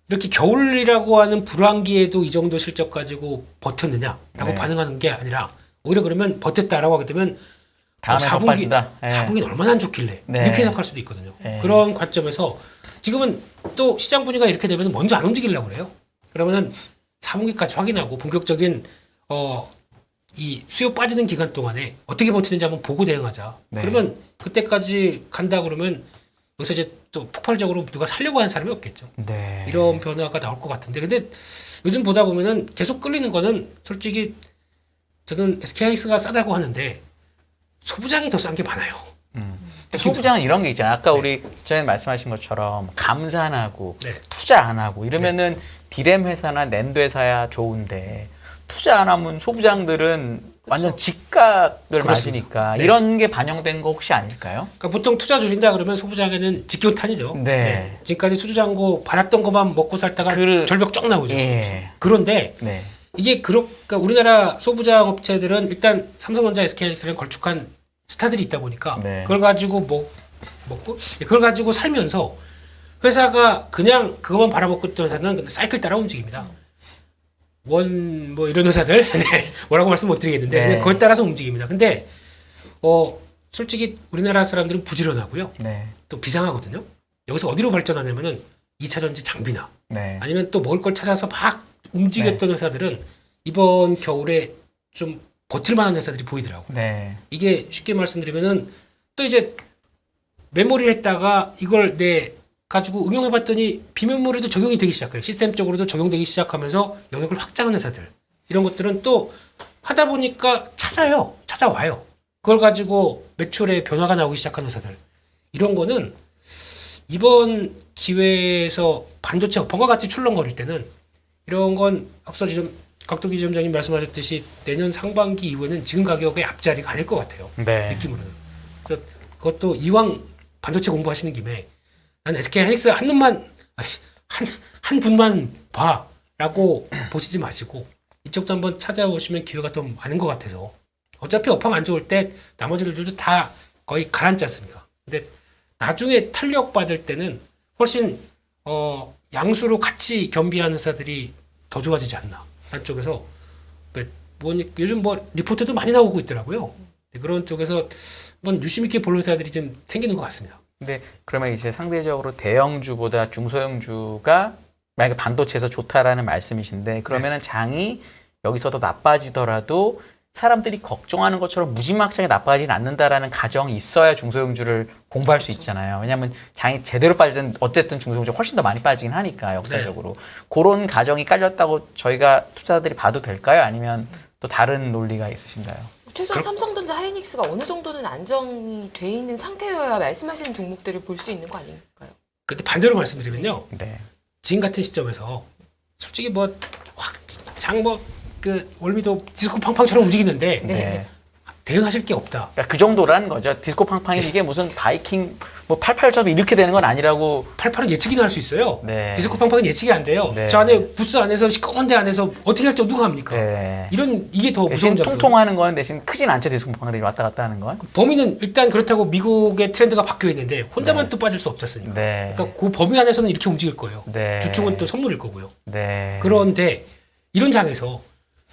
이렇게 겨울이라고 하는 불황기에도 이 정도 실적 가지고 버텼느냐라고 네. 반응하는 게 아니라 오히려 그러면 버텼다라고 하게 되면 다음에 더 빠진다. 네. 4분기는 얼마나 안 좋길래 네. 이렇게 해석할 수도 있거든요. 네. 그런 관점에서 지금은 또 시장 분위기가 이렇게 되면 먼저 안 움직이려고 그래요. 그러면은 4분기까지 확인하고 본격적인 이 수요 빠지는 기간 동안에 어떻게 버티는지 한번 보고 대응하자. 네. 그러면 그때까지 간다 그러면 여기서 이제 또 폭발적으로 누가 살려고 하는 사람이 없겠죠. 네. 이런 변화가 나올 것 같은데 근데 요즘 보다 보면은 계속 끌리는 거는 솔직히 저는 SK하이닉스가 싸다고 하는데 소부장이 더 싼 게 많아요. 소부장은 이런 게 있잖아요. 아까 우리 전에 말씀하신 것처럼 감산 하고 네. 투자 안 하고 이러면은 디램 회사나 낸드 회사야 좋은데 투자 안 하면 소부장들은 완전 직각을 그렇습니다. 맞으니까 네. 이런 게 반영된 거 혹시 아닐까요? 그러니까 보통 투자 줄인다 그러면 소부장에는 직교탄이죠. 네. 지금까지 투자장고 받았던 것만 먹고 살다가 절벽 쫙 나오죠. 예. 그런데 네. 이게 그러니까 우리나라 소부장 업체들은 일단 삼성전자, SK하이닉스랑 걸쭉한 스타들이 있다 보니까 네. 그걸 가지고 먹고 그걸 가지고 살면서 회사가 그냥 그것만 바라먹고 있던 회사는 근데 사이클 따라 움직입니다. 원 뭐 이런 회사들 네, 뭐라고 말씀 못 드리겠는데 네. 그냥 그걸 따라서 움직입니다. 근데 솔직히 우리나라 사람들은 부지런하고요. 네. 또 비상하거든요. 여기서 어디로 발전하냐면은 2차 전지 장비나 네. 아니면 또 먹을 걸 찾아서 막 움직였던 회사들은 이번 겨울에 좀 버틸 만한 회사들이 보이더라고요. 네. 이게 쉽게 말씀드리면은 또 이제 메모리를 했다가 이걸 내 가지고 응용해봤더니 비메모리도 적용이 되기 시작해요. 시스템적으로도 적용되기 시작하면서 영역을 확장한 회사들. 이런 것들은 또 하다 보니까 찾아와요. 그걸 가지고 매출에 변화가 나오기 시작한 회사들. 이런 거는 이번 기회에서 반도체 업황과 같이 출렁거릴 때는 이런 건 앞서 지금 각도기 지점장님 말씀하셨듯이 내년 상반기 이후에는 지금 가격의 앞자리가 아닐 것 같아요. 네. 느낌으로는. 그래서 그것도 이왕 반도체 공부하시는 김에 난 SK 하이닉스 한 놈만 한 분만 봐라고 보시지 마시고 이쪽도 한번 찾아오시면 기회가 더 많은 것 같아서 어차피 업황 안 좋을 때 나머지들도 다 거의 가라앉지 않습니까? 근데 나중에 탄력 받을 때는 훨씬 양수로 같이 겸비한 회사들이 더 좋아지지 않나 한쪽에서 요즘 뭐 리포트도 많이 나오고 있더라고요. 그런 쪽에서 한번 유심 있게 볼 회사들이 좀 생기는 것 같습니다. 근데 그러면 이제 상대적으로 대형주보다 중소형주가 만약에 반도체에서 좋다라는 말씀이신데 그러면은 장이 여기서 더 나빠지더라도 사람들이 걱정하는 것처럼 무지막지하게 나빠지진 않는다라는 가정이 있어야 중소형주를 공부할 수 있잖아요. 왜냐하면 장이 제대로 빠지든 어쨌든 중소형주가 훨씬 더 많이 빠지긴 하니까 역사적으로. 그런 가정이 깔렸다고 저희가 투자자들이 봐도 될까요? 아니면 또 다른 논리가 있으신가요? 최소한 삼성전자, 하이닉스가 어느 정도는 안정이 돼 있는 상태여야 말씀하시는 종목들을 볼 수 있는 거 아닌가요? 근데 반대로 말씀드리면요. 네. 지금 같은 시점에서 솔직히 뭐 확 장 뭐 그 월미도 디스코 팡팡처럼 움직이는데 네. 대응하실 게 없다. 그러니까 그 정도라는 거죠. 디스코 팡팡이 이게 무슨 바이킹 뭐 88점 이렇게 되는 건 아니라고. 88은 예측이나 할 수 있어요. 네. 디스코 팡팡은 예측이 안 돼요. 네. 저 안에 부스 안에서 시꺼먼 데 안에서 어떻게 할지 누가 합니까? 네. 이게 더 대신 무서운 점이죠. 통통하는 거는 대신 크진 않죠. 디스코 팡팡들이 왔다 갔다 하는 건. 범위는 일단 그렇다고 미국의 트렌드가 바뀌어 있는데 혼자만 또 빠질 수 없지 않습니까? 네. 그러니까 그 범위 안에서는 이렇게 움직일 거예요. 네. 주축은 또 선물일 거고요. 네. 그런데 이런 장에서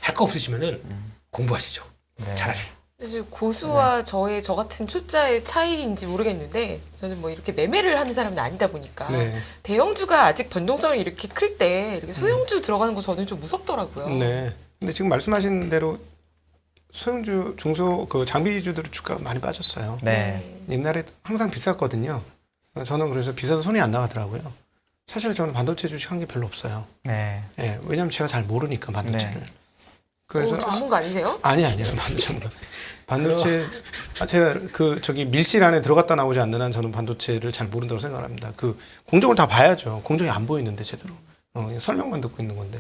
할 거 없으시면은 공부하시죠. 네. 차라리. 사실 고수와 저 같은 초짜의 차이인지 모르겠는데 저는 뭐 이렇게 매매를 하는 사람은 아니다 보니까 네. 대형주가 아직 변동성이 이렇게 클 때 이렇게 소형주 들어가는 거 저는 좀 무섭더라고요. 네. 근데 지금 말씀하신 대로 소형주, 중소 그 장비주들 주가가 많이 빠졌어요. 네. 옛날에 항상 비쌌거든요. 저는 그래서 비싸서 손이 안 나가더라고요. 사실 저는 반도체 주식 한 게 별로 없어요. 네. 예, 왜냐면 제가 잘 모르니까 반도체를. 네. 그래서 전문가 아니세요? 아니에요. 반도체 제가 저기 밀실 안에 들어갔다 나오지 않는 한 저는 반도체를 잘 모른다고 생각합니다. 그 공정을 다 봐야죠. 공정이 안 보이는데 제대로 그냥 설명만 듣고 있는 건데.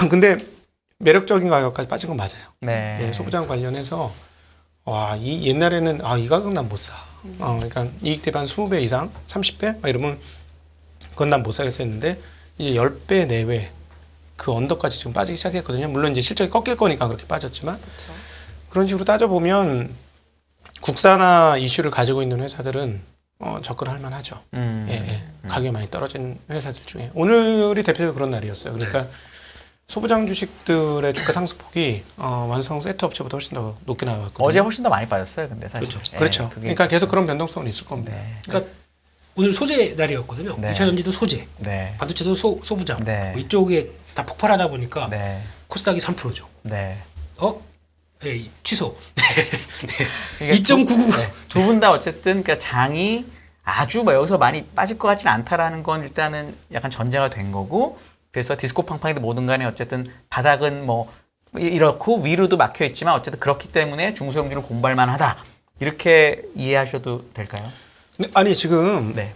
근데 매력적인 가격까지 빠진 건 맞아요. 네. 예, 소부장 관련해서 이 옛날에는 이 가격 난 못 사. 그러니까 이익 대비 20배 이상, 30배 막 이러면 그건 난 못 사겠어 했는데 이제 10배 내외 그 언더까지 지금 빠지기 시작했거든요. 물론 이제 실적이 꺾일 거니까 그렇게 빠졌지만 그렇죠. 그런 식으로 따져보면 국산화 이슈를 가지고 있는 회사들은 접근할 만하죠. 가격이 많이 떨어진 회사들 중에 오늘이 대표적으로 그런 날이었어요. 그러니까 소부장 주식들의 주가 상승폭이 완성 세트 업체보다 훨씬 더 높게 나왔거든요. 어제 훨씬 더 많이 빠졌어요. 근데 사실. 그렇죠. 네, 그렇죠. 그게- 그러니까 계속 그런 변동성은 있을 겁니다. 네. 그러니까 오늘 소재 날이었거든요. 네. 2차 전지도 소재, 네. 반도체도 소부장. 네. 뭐 이쪽에 다 폭발하다 보니까 네. 코스닥이 3%죠. 네. 예, 취소. 그러니까 2.999. 두 분 다 어쨌든 그러니까 장이 아주 뭐 여기서 많이 빠질 것 같진 않다라는 건 일단은 약간 전제가 된 거고 그래서 디스코 팡팡이든 뭐든 간에 어쨌든 바닥은 뭐 이렇고 위로도 막혀 있지만 어쨌든 그렇기 때문에 중소형주를 공부할 만하다 이렇게 이해하셔도 될까요? 근데 아니 지금 네.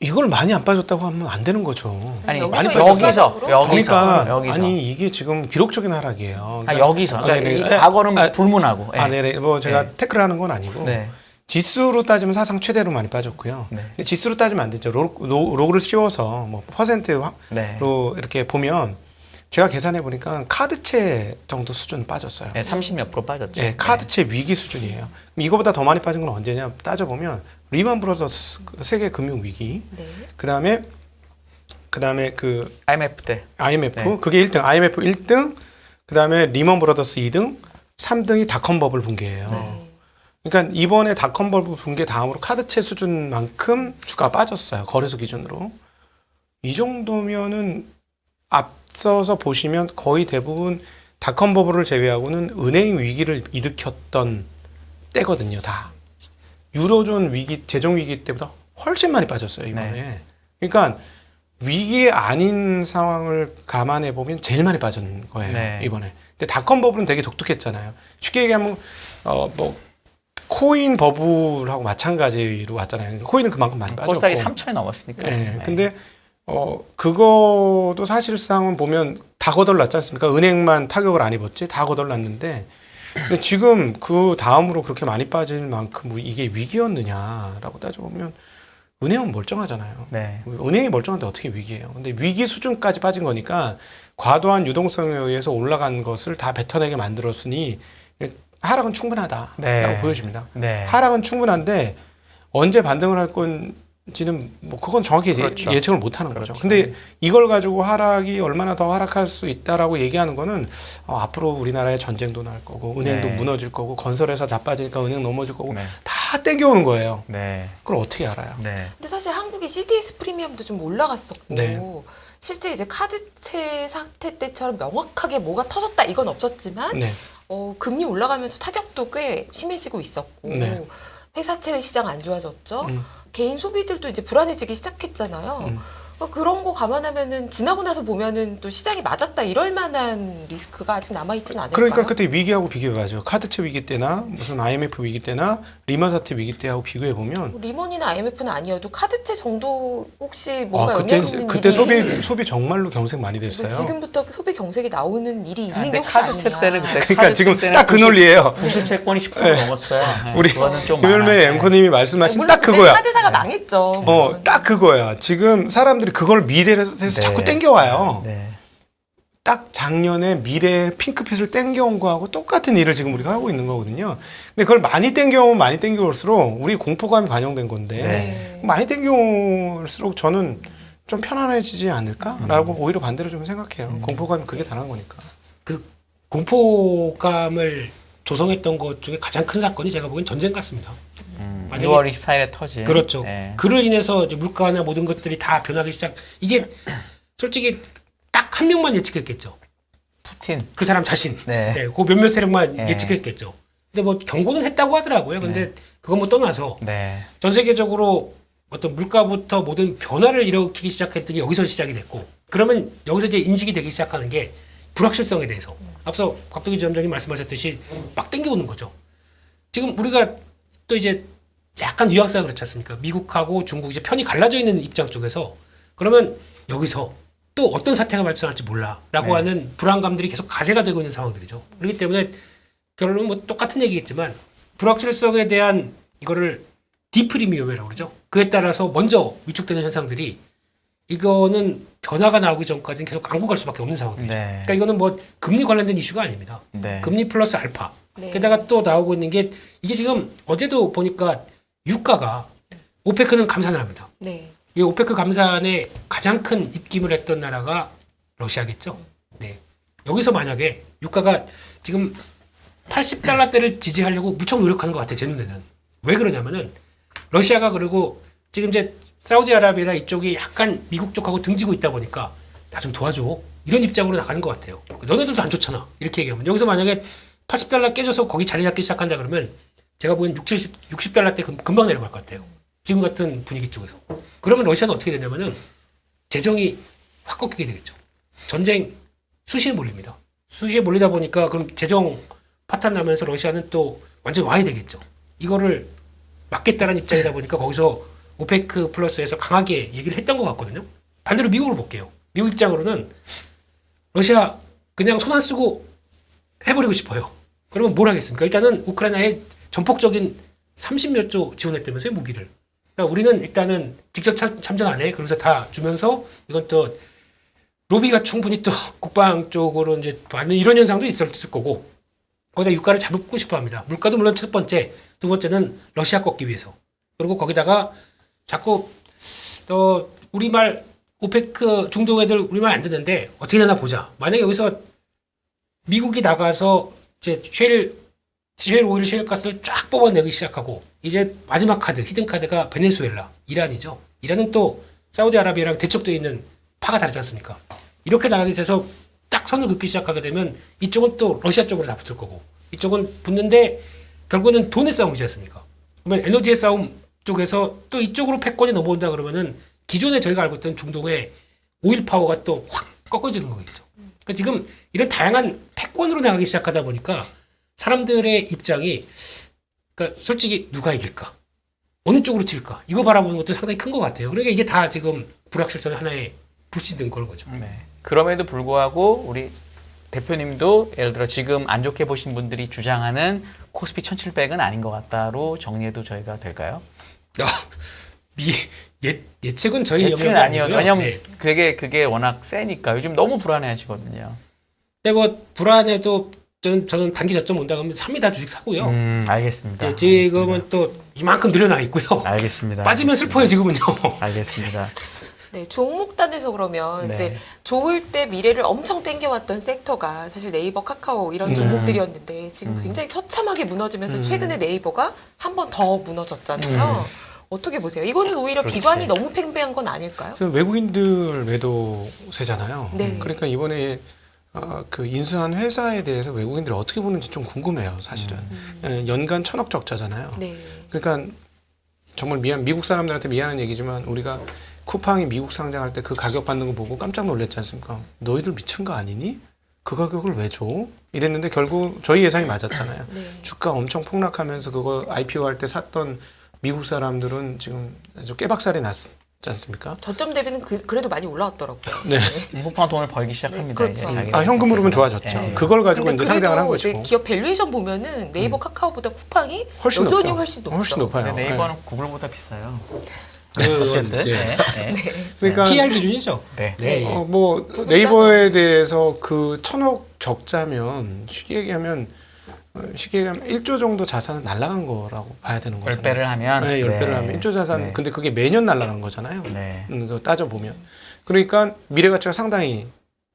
이걸 많이 안 빠졌다고 하면 안 되는 거죠. 아니 여기서 여기서 그러니까 여기서 아니 이게 지금 기록적인 하락이에요. 아, 여기서 그러니까 네네. 이 과거는 불문하고 아, 예. 네네. 뭐 제가 네. 태클하는 건 아니고 네. 지수로 따지면 사상 최대로 많이 빠졌고요. 네. 근데 지수로 따지면 안 되죠. 로그를 씌워서 뭐 퍼센트로 네. 이렇게 보면 제가 계산해 보니까 카드채 정도 수준 빠졌어요. 네, 30몇 프로 빠졌죠. 예, 카드채 위기 수준이에요. 그럼 이거보다 더 많이 빠진 건 언제냐 따져보면 리만 브라더스 세계 금융 위기. 네. 그다음에 그 IMF 때. IMF 네. 그게 1등, IMF 1등, 그다음에 리먼 브라더스 2등, 3등이 닷컴 버블 붕괴예요. 네. 그러니까 이번에 닷컴 버블 붕괴 다음으로 카드채 수준만큼 주가 빠졌어요. 거래소 기준으로. 이 정도면은 앞서서 보시면 거의 대부분 닷컴 버블을 제외하고는 은행 위기를 일으켰던 때거든요, 다. 유로존 위기, 재정 위기 때보다 훨씬 많이 빠졌어요, 이번에. 네. 그러니까 위기 아닌 상황을 감안해 보면 제일 많이 빠진 거예요, 네. 이번에. 근데 닷컴 버블은 되게 독특했잖아요. 쉽게 얘기하면 뭐 코인 버블하고 마찬가지로 왔잖아요. 코인은 그만큼 많이 빠졌고. 코스닥이 3천이 넘었으니까. 네. 네. 근데 그거도 사실상은 보면 다 거덜났지 않습니까? 은행만 타격을 안 입었지 다 거덜났는데 근데 지금 그 다음으로 그렇게 많이 빠질 만큼 이게 위기였느냐라고 따져보면 은행은 멀쩡하잖아요. 네. 은행이 멀쩡한데 어떻게 위기예요? 근데 위기 수준까지 빠진 거니까 과도한 유동성에 의해서 올라간 것을 다 뱉어내게 만들었으니 하락은 충분하다라고 네. 보여집니다. 네. 하락은 충분한데 언제 반등을 할 건지는 뭐 그건 정확히 그렇죠. 예측을 못 하는 거죠. 그렇죠. 근데 이걸 가지고 하락이 얼마나 더 하락할 수 있다라고 얘기하는 거는 앞으로 우리나라에 전쟁도 날 거고 은행도 네. 무너질 거고 건설회사 자빠지니까 은행 넘어질 거고 네. 다 땡겨오는 거예요. 네. 그걸 어떻게 알아요? 네. 근데 사실 한국의 CDS 프리미엄도 좀 올라갔었고 네. 실제 이제 카드채 사태 때처럼 명확하게 뭐가 터졌다 이건 없었지만 네. 금리 올라가면서 타격도 꽤 심해지고 있었고 네. 회사채 시장 안 좋아졌죠. 음. 개인 소비들도 이제 불안해지기 시작했잖아요. 그런 거 감안하면은 지나고 나서 보면은 또 시장이 맞았다 이럴 만한 리스크가 아직 남아있진 않을까요? 그러니까 그때 위기하고 비교해봐죠. 카드채 위기 때나 무슨 IMF 위기 때나 리먼 사태 위기 때하고 비교해 보면 리먼이나 IMF는 아니어도 카드채 정도 혹시 뭔가 영향 있는 그때 일이 소비 정말로 경색 많이 됐어요. 지금부터 소비 경색이 나오는 일이 있는 게 근데 혹시 카드채 아니냐. 때는 그때 그러니까 카드채 지금 때는 딱 그 논리예요. 부실 채권이 10% 넘었어요. 네, 우리 그거는 좀 김열매 많아요. 앵커님이 말씀하신 물론 딱 그때 그거야. 카드사가 망했죠. 딱 그거야. 지금 사람들이 그걸 미래에서 네. 자꾸 땡겨와요. 네. 딱 작년에 미래 핑크빛을 땡겨온 거하고 똑같은 일을 지금 우리가 하고 있는 거거든요. 근데 그걸 많이 땡겨오면 많이 땡겨올수록 우리 공포감이 반영된 건데 네. 많이 땡겨올수록 저는 좀 편안해지지 않을까라고 오히려 반대로 좀 생각해요. 공포감이 그게 다른 거니까. 그 공포감을 조성했던 것 중에 가장 큰 사건이 제가 보기엔 전쟁 같습니다. 만약에- 6월 24일에 터진. 그렇죠. 네. 그를 인해서 이제 물가나 모든 것들이 다 변하기 시작. 이게 솔직히 딱 한 명만 예측했겠죠. 푸틴. 그 사람 자신. 네. 네, 그 몇몇 세력만 네. 예측했겠죠. 근데 뭐 경고는 했다고 하더라고요. 근데 그건 뭐 떠나서 네. 전 세계적으로 어떤 물가부터 모든 변화를 일으키기 시작했던 게 여기서 시작이 됐고, 그러면 여기서 이제 인식이 되기 시작하는 게 불확실성에 대해서 앞서 곽동기 지점장님 말씀하셨듯이 막 땡겨오는 거죠. 지금 우리가 또 이제 약간 뉘앙스가 그렇지 않습니까? 미국하고 중국 이제 편이 갈라져 있는 입장 쪽에서 그러면 여기서 또 어떤 사태가 발생할지 몰라라고 네. 하는 불안감들이 계속 가세가 되고 있는 상황들이죠. 그렇기 때문에 결론은 뭐 똑같은 얘기겠지만 불확실성에 대한 이거를 디프리미엄이라고 그러죠. 그에 따라서 먼저 위축되는 현상들이 이거는 변화가 나오기 전까지는 계속 안고 갈 수밖에 없는 상황이죠. 네. 그러니까 이거는 뭐 금리 관련된 이슈가 아닙니다. 네. 금리 플러스 알파. 네. 게다가 또 나오고 있는 게 이게 지금 어제도 보니까 유가가 오페크는 감산을 합니다. 네. 이 오페크 감산에 가장 큰 입김을 했던 나라가 러시아겠죠. 네. 여기서 만약에 유가가 지금 80달러대를 지지하려고 무척 노력하는 것 같아요. 제 눈에는. 왜 그러냐면은 러시아가 그리고 지금 이제 사우디아라비아나 이쪽이 약간 미국 쪽하고 등지고 있다 보니까 나 좀 도와줘. 이런 입장으로 나가는 것 같아요. 너네들도 안 좋잖아. 이렇게 얘기하면. 여기서 만약에 80달러 깨져서 거기 자리 잡기 시작한다 그러면 제가 보기엔 60달러대 금방 내려갈 것 같아요. 지금 같은 분위기 쪽에서. 그러면 러시아는 어떻게 되냐면은 재정이 확 꺾이게 되겠죠. 전쟁 수시에 몰립니다. 수시에 몰리다 보니까 그럼 재정 파탄 나면서 러시아는 또 완전 와야 되겠죠. 이거를 막겠다는 입장이다 보니까 거기서 오페크 플러스에서 강하게 얘기를 했던 것 같거든요. 반대로 미국을 볼게요. 미국 입장으로는 러시아 그냥 손 안 쓰고 해버리고 싶어요. 그러면 뭘 하겠습니까? 일단은 우크라이나에 전폭적인 30몇 조 지원했다면서요, 무기를. 그러니까 우리는 일단은 직접 참전 안 해. 그러면서 다 주면서 이건 또 로비가 충분히 또 국방 쪽으로 이제 받는 이런 현상도 있을 거고 거기다 유가를 잡고 싶어 합니다. 물가도 물론 첫 번째, 두 번째는 러시아 꺾기 위해서. 그리고 거기다가 자꾸 우리말 오페크 중동 애들 우리말 안 듣는데 어떻게 되나 보자. 만약에 여기서 미국이 나가서 이제 셰일 오일, 셰일 가스를 쫙 뽑아내기 시작하고 이제 마지막 카드, 히든 카드가 베네수엘라, 이란이죠. 이란은 또 사우디아라비아랑 대척되어 있는 파가 다르지 않습니까? 이렇게 나가게 돼서 딱 선을 긋기 시작하게 되면 이쪽은 또 러시아 쪽으로 다 붙을 거고 이쪽은 붙는데 결국은 돈의 싸움이지 않습니까? 그러면 에너지의 싸움 쪽에서 또 이쪽으로 패권이 넘어온다 그러면은 기존에 저희가 알고 있던 중동의 오일 파워가 또 확 꺾어지는 거겠죠. 그러니까 지금 이런 다양한 패권으로 나가기 시작하다 보니까 사람들의 입장이 그러니까 솔직히 누가 이길까? 어느 쪽으로 튈까? 이거 바라보는 것도 상당히 큰 것 같아요. 그러니까 이게 다 지금 불확실성의 하나의 불씨 든 걸 거죠. 네. 그럼에도 불구하고 우리 대표님도 예를 들어 지금 안 좋게 보신 분들이 주장하는 코스피 1700은 아닌 것 같다로 정리해도 저희가 될까요? 예측은 저희 예측은 영역이 아니어도 아니고요. 왜냐면 네. 그게 워낙 세니까 요즘 너무 불안해하시거든요. 근데 뭐 불안해도 저는 단기 저점 온다 그러면 삽니다 주식 사고요. 알겠습니다. 이제 지금은 또 이만큼 늘어나 있고요. 알겠습니다. 빠지면 슬퍼요 지금은요. 알겠습니다. 네, 종목단에서 그러면 네. 이제 좋을 때 미래를 엄청 땡겨왔던 섹터가 사실 네이버, 카카오 이런 종목들이었는데 지금 굉장히 처참하게 무너지면서 최근에 네이버가 한 번 더 무너졌잖아요. 어떻게 보세요? 이거는 오히려 그렇지. 비관이 너무 팽배한 건 아닐까요? 그 외국인들 매도세잖아요. 네. 그러니까 이번에 그 인수한 회사에 대해서 외국인들이 어떻게 보는지 좀 궁금해요, 사실은. 연간 1,000억 적자잖아요. 네. 그러니까 정말 미국 사람들한테 미안한 얘기지만 우리가 쿠팡이 미국 상장할 때 그 가격 받는 거 보고 깜짝 놀랐지 않습니까? 너희들 미친 거 아니니? 그 가격을 왜 줘? 이랬는데 결국 저희 예상이 맞았잖아요. 네. 주가 엄청 폭락하면서 그거 IPO 할 때 샀던 미국 사람들은 지금 아주 깨박살이 났지 않습니까? 저점 대비는 그래도 많이 올라왔더라고요. 네. 쿠팡 돈을 벌기 시작합니다. 네, 그렇죠. 이제 아, 현금으로는 좋아졌죠. 네. 그걸 가지고 근데 이제 상장을 한 그래도 이제 것이고. 기업 밸류에이션 보면은 네이버, 카카오보다 쿠팡이 훨씬 여전히 높죠. 훨씬 높죠. 훨씬 높아요. 근데 네이버는 구글보다 비싸요. 그, 어쨌든. 네. 네. 그러니까 PR 기준이죠. 네. 네. 뭐 네이버에 대해서 그 1,000억 적자면 쉽게 얘기하면 1조 정도 자산은 날아간 거라고 봐야 되는 거잖아요. 10배를 하면 네, 10배를 하면 1조 자산. 네. 근데 그게 매년 날아가는 거잖아요. 네. 그거 따져 보면. 그러니까 미래 가치가 상당히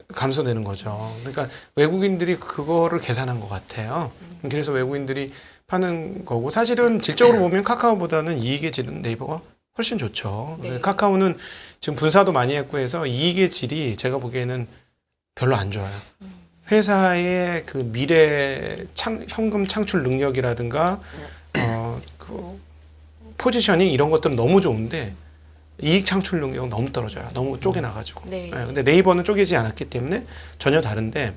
감소되는 거죠. 그러니까 외국인들이 그거를 계산한 것 같아요. 그래서 외국인들이 파는 거고 사실은 질적으로 보면 카카오보다는 이익의 질은 네이버가 훨씬 좋죠. 네. 카카오는 지금 분사도 많이 했고 해서 이익의 질이 제가 보기에는 별로 안 좋아요. 회사의 그 미래 현금 창출 능력이라든가 그 포지셔닝 이런 것들은 너무 좋은데 이익 창출 능력은 너무 떨어져요. 너무 쪼개나가지고. 네. 근데 네이버는 쪼개지 않았기 때문에 전혀 다른데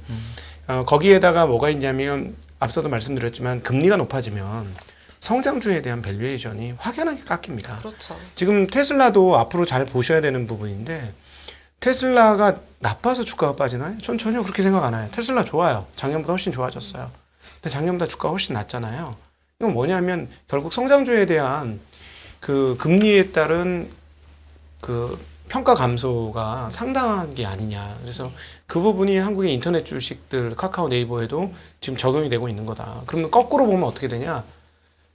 거기에다가 뭐가 있냐면 앞서도 말씀드렸지만 금리가 높아지면 성장주에 대한 밸류에이션이 확연하게 깎입니다. 그렇죠. 지금 테슬라도 앞으로 잘 보셔야 되는 부분인데 테슬라가 나빠서 주가가 빠지나요? 전 전혀 그렇게 생각 안 해요. 테슬라 좋아요. 작년보다 훨씬 좋아졌어요. 근데 작년보다 주가가 훨씬 낮잖아요. 이건 뭐냐면 결국 성장주에 대한 그 금리에 따른 그 평가 감소가 상당한 게 아니냐. 그래서 그 부분이 한국의 인터넷 주식들 카카오 네이버에도 지금 적용이 되고 있는 거다. 그러면 거꾸로 보면 어떻게 되냐?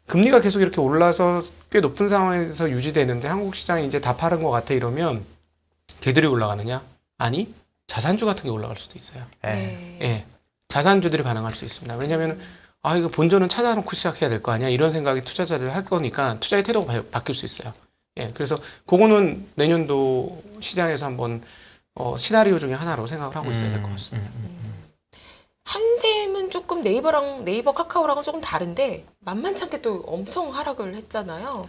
금리가 계속 이렇게 올라서 꽤 높은 상황에서 유지되는데 한국 시장이 이제 다 파는 것 같아 이러면 걔들이 올라가느냐? 아니 자산주 같은 게 올라갈 수도 있어요. 네. 예, 자산주들이 반응할 수 있습니다. 왜냐하면 이거 본전은 찾아놓고 시작해야 될 거 아니야 이런 생각이 투자자들 할 거니까 투자의 태도가 바뀔 수 있어요. 예, 그래서 그거는 내년도 시장에서 한번 시나리오 중에 하나로 생각을 하고 있어야 될 것 같습니다. 한샘은 조금 네이버, 카카오랑은 조금 다른데 만만찮게 또 엄청 하락을 했잖아요.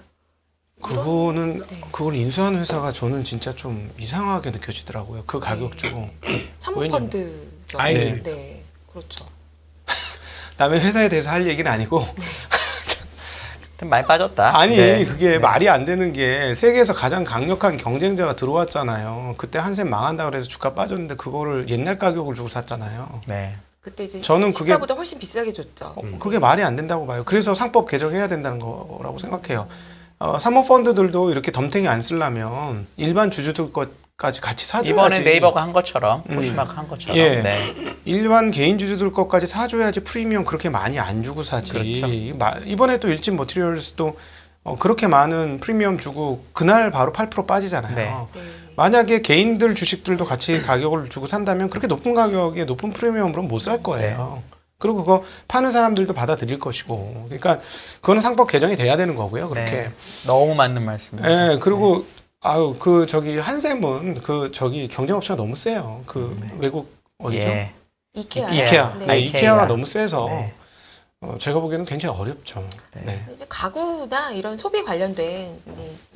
그거는 네. 그걸 인수하는 회사가 저는 진짜 좀 이상하게 느껴지더라고요. 그 가격 주고 사모펀드죠. 아이들. 네, 그렇죠. 남의 회사에 대해서 할 얘기는 아니고 많이 빠졌다. 아니 네. 그게 네. 말이 안 되는 게 세계에서 가장 강력한 경쟁자가 들어왔잖아요. 그때 한샘 망한다 그래서 주가 빠졌는데 그거를 옛날 가격을 주고 샀잖아요. 네. 그때 이제 저는 그게- 시가보다 훨씬 비싸게 줬죠. 그게 말이 안 된다고 봐요. 그래서 상법 개정해야 된다는 거라고 생각해요. 사모펀드들도 이렇게 덤탱이 안 쓰려면 일반 주주들 것까지 같이 사줘야지. 이번에 네이버가 한 것처럼 포시마크 한 것처럼. 예. 네. 일반 개인 주주들 것까지 사줘야지 프리미엄 그렇게 많이 안 주고 사지. 그렇죠. 이번에 또 일진 머티리얼스도 그렇게 많은 프리미엄 주고 그날 바로 8% 빠지잖아요. 네. 네. 만약에 개인들 주식들도 같이 가격을 주고 산다면 그렇게 높은 가격에 높은 프리미엄으로 못 살 거예요. 그리고 그거 파는 사람들도 받아들일 것이고. 그러니까 그거는 상법 개정이 돼야 되는 거고요. 그렇게. 네. 너무 맞는 말씀입니다. 예, 그리고 아유 한샘은 경쟁업체가 너무 세요. 외국 어디죠? 예. 이케아. 이케아. 네. 네, 이케아가. 이케아가 너무 세서 네. 제가 보기에는 굉장히 어렵죠. 네. 네. 이제 가구나 이런 소비 관련된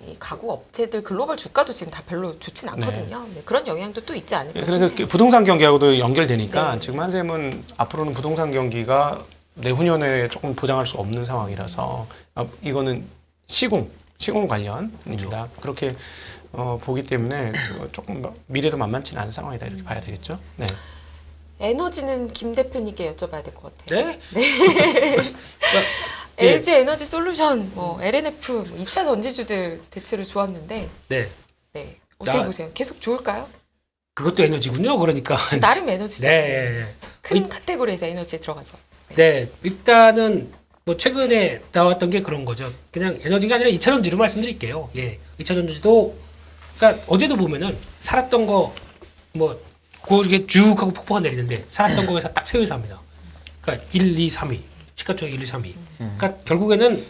이 가구 업체들 글로벌 주가도 지금 다 별로 좋진 않거든요. 네, 그런 영향도 또 있지 않을까 그래서 싶네요. 부동산 경기하고도 연결되니까 네. 지금 한샘은 앞으로는 부동산 경기가 내후년에 조금 보장할 수 없는 상황이라서 이거는 시공 관련입니다. 그렇게 보기 때문에 조금 미래도 만만치는 않은 상황이다 이렇게 봐야 되겠죠. 네. 에너지는 김 대표님께 여쭤봐야 될 것 같아요. 네? LG 에너지 솔루션, LNF, 2차 전지주들 대체로 좋았는데, 네. 네 어떻게 나- 보세요? 계속 좋을까요? 그것도 에너지군요. 그러니까. 나름 에너지죠. 네. 큰 카테고리에서 에너지에 들어가죠. 네. 일단은 뭐 최근에 나왔던 게 그런 거죠. 그냥 에너지가 아니라 2차 전지로 말씀드릴게요. 예. 2차 전지도 그러니까 어제도 보면은 살았던 거 뭐 이렇게 쭉 하고 폭포가 내리는데 살았던 거에서 딱 세워서 합니다. 그러니까 1, 2, 3위. 시가총액 1, 2, 3위. 그러니까 결국에는